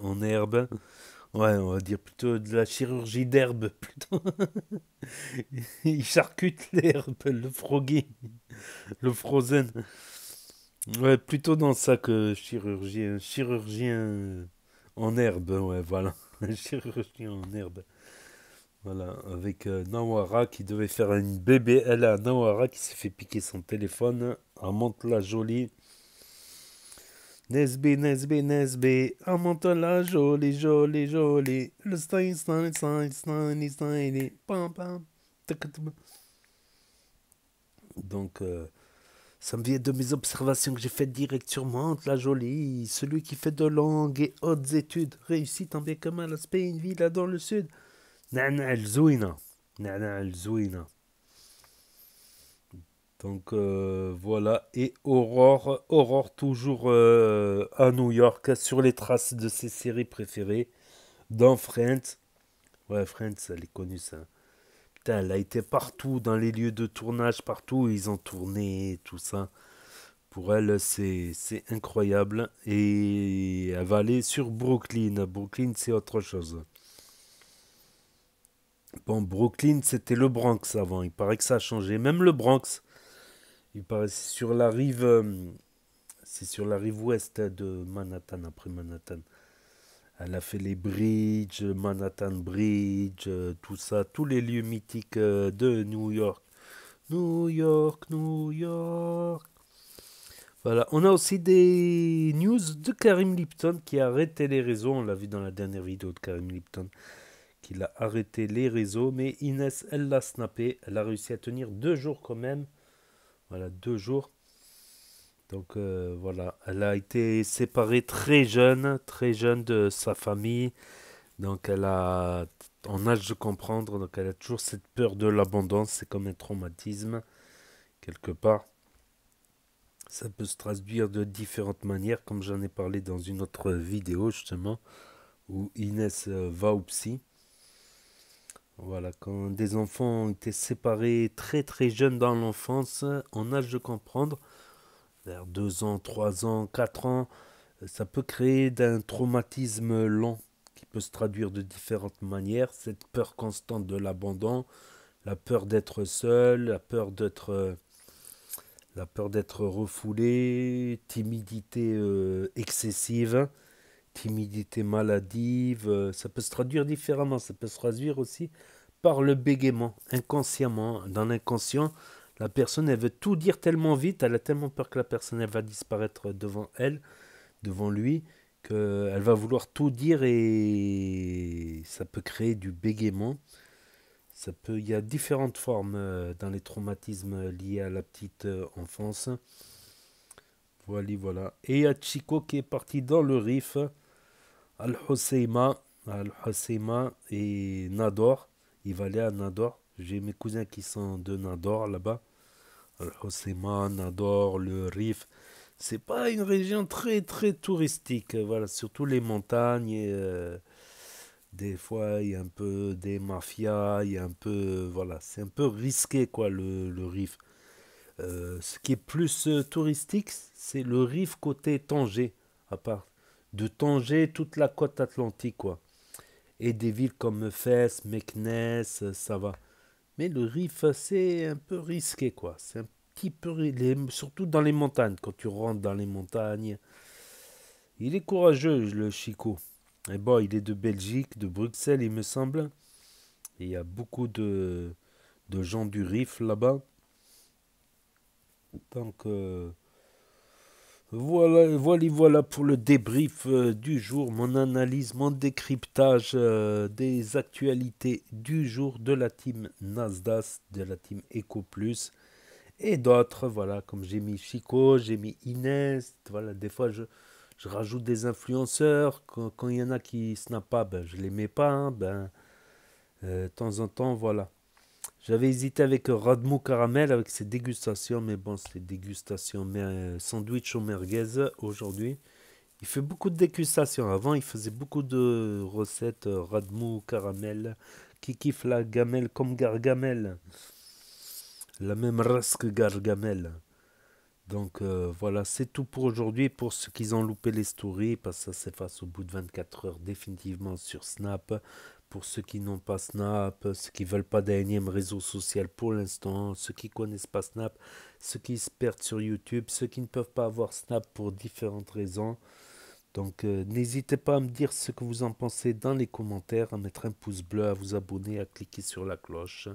V: en herbe. Ouais, on va dire plutôt de la chirurgie d'herbe, plutôt. Il charcute l'herbe, le Froggy, le Frozen. Ouais, plutôt dans ça que chirurgien en herbe, ouais, voilà. Chirurgien en herbe. Voilà, avec Nawara qui devait faire une bébé. Elle a Nawara qui s'est fait piquer son téléphone. À Mantes-la-Jolie. Nesbé, Nesbé, Nesbé, monte la jolie, jolie, jolie. Le style, style, style, style, style, pam, pam. Donc, ça me vient de mes observations que j'ai faites direct sur Mantes, la jolie. Celui qui fait de longues et hautes études réussit tant bien que mal à se payer une villa dans le sud. Nana el-Zouina. Nana el-Zouina. Donc voilà, et Aurore toujours à New York, sur les traces de ses séries préférées, dans Friends. Ouais, Friends, elle est connue ça. Putain, elle a été partout, dans les lieux de tournage, partout, ils ont tourné, tout ça. Pour elle, c'est incroyable. Et elle va aller sur Brooklyn. Brooklyn, c'est autre chose. Bon, Brooklyn, c'était le Bronx avant. Il paraît que ça a changé. Même le Bronx. Il paraît c'est sur la rive ouest de Manhattan, après Manhattan. Elle a fait les bridges, Manhattan Bridge, tout ça, tous les lieux mythiques de New York. New York, New York. Voilà, on a aussi des news de Karim Lipton qui a arrêté les réseaux. On l'a vu dans la dernière vidéo de Karim Lipton, qu'il a arrêté les réseaux. Mais Inès, elle l'a snappé. Elle a réussi à tenir 2 jours quand même. Voilà, 2 jours. Donc voilà, elle a été séparée très jeune de sa famille. Donc elle a, en âge de comprendre, donc elle a toujours cette peur de l'abandon. C'est comme un traumatisme, quelque part. Ça peut se traduire de différentes manières, comme j'en ai parlé dans une autre vidéo, justement, où Inès va au psy. Voilà, quand des enfants ont été séparés très très jeunes dans l'enfance, en âge de comprendre, vers 2 ans, 3 ans, 4 ans, ça peut créer d'un traumatisme long qui peut se traduire de différentes manières. Cette peur constante de l'abandon, la peur d'être seul, la peur d'être refoulé, timidité excessive, timidité maladive. Ça peut se traduire différemment. Ça peut se traduire aussi par le bégaiement, inconsciemment. Dans l'inconscient, la personne, elle veut tout dire tellement vite, elle a tellement peur que la personne, elle va disparaître devant elle, devant lui, qu'elle va vouloir tout dire et ça peut créer du bégaiement. Il y a différentes formes dans les traumatismes liés à la petite enfance. Voilà. Et il y a Chico qui est parti dans le Rif, Al-Husseima et Nador. Il va aller à Nador. J'ai mes cousins qui sont de Nador là-bas. Al-Husseima, Nador, le Rif. C'est pas une région très très touristique. Voilà, surtout les montagnes. Et, des fois, il y a un peu des mafias. Il y a un peu, voilà, c'est un peu risqué quoi le Rif. Ce qui est plus touristique, c'est le Rif côté Tanger, à part de Tanger, toute la côte atlantique, quoi. Et des villes comme Fès, Meknès, ça va. Mais le Rif, c'est un peu risqué, quoi. C'est un petit peu, surtout dans les montagnes, quand tu rentres dans les montagnes. Il est courageux, le Chico. Et bon, il est de Belgique, de Bruxelles, il me semble. Et il y a beaucoup de gens du Rif là-bas. Donc, voilà pour le débrief du jour, mon analyse, mon décryptage des actualités du jour de la team Nasdaq, de la team Eco Plus et d'autres. Voilà, comme j'ai mis Chico, j'ai mis Inès. Voilà, des fois je rajoute des influenceurs. Quand il y en a qui snap pas, ben, je les mets pas. Hein, de temps en temps, voilà. J'avais hésité avec Radmou Caramel, avec ses dégustations, mais bon, c'est dégustation sandwich au merguez aujourd'hui. Il fait beaucoup de dégustations. Avant, il faisait beaucoup de recettes Radmou Caramel, qui kiffe la gamelle comme Gargamel. La même race que Gargamel. Donc voilà, c'est tout pour aujourd'hui. Pour ceux qui ont loupé les stories, parce que ça s'efface au bout de 24 heures définitivement sur Snap. Pour ceux qui n'ont pas Snap, ceux qui ne veulent pas d'un énième réseau social pour l'instant, ceux qui ne connaissent pas Snap, ceux qui se perdent sur YouTube, ceux qui ne peuvent pas avoir Snap pour différentes raisons. Donc n'hésitez pas à me dire ce que vous en pensez dans les commentaires, à mettre un pouce bleu, à vous abonner, à cliquer sur la cloche.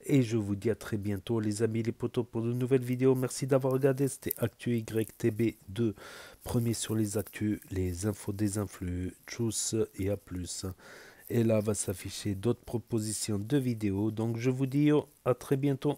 V: Et je vous dis à très bientôt les amis, les potos, pour de nouvelles vidéos. Merci d'avoir regardé, c'était Actu YTB2, premier sur les actus, les infos des influx. Tchuss et à plus. Et là va s'afficher d'autres propositions de vidéos. Donc je vous dis à très bientôt.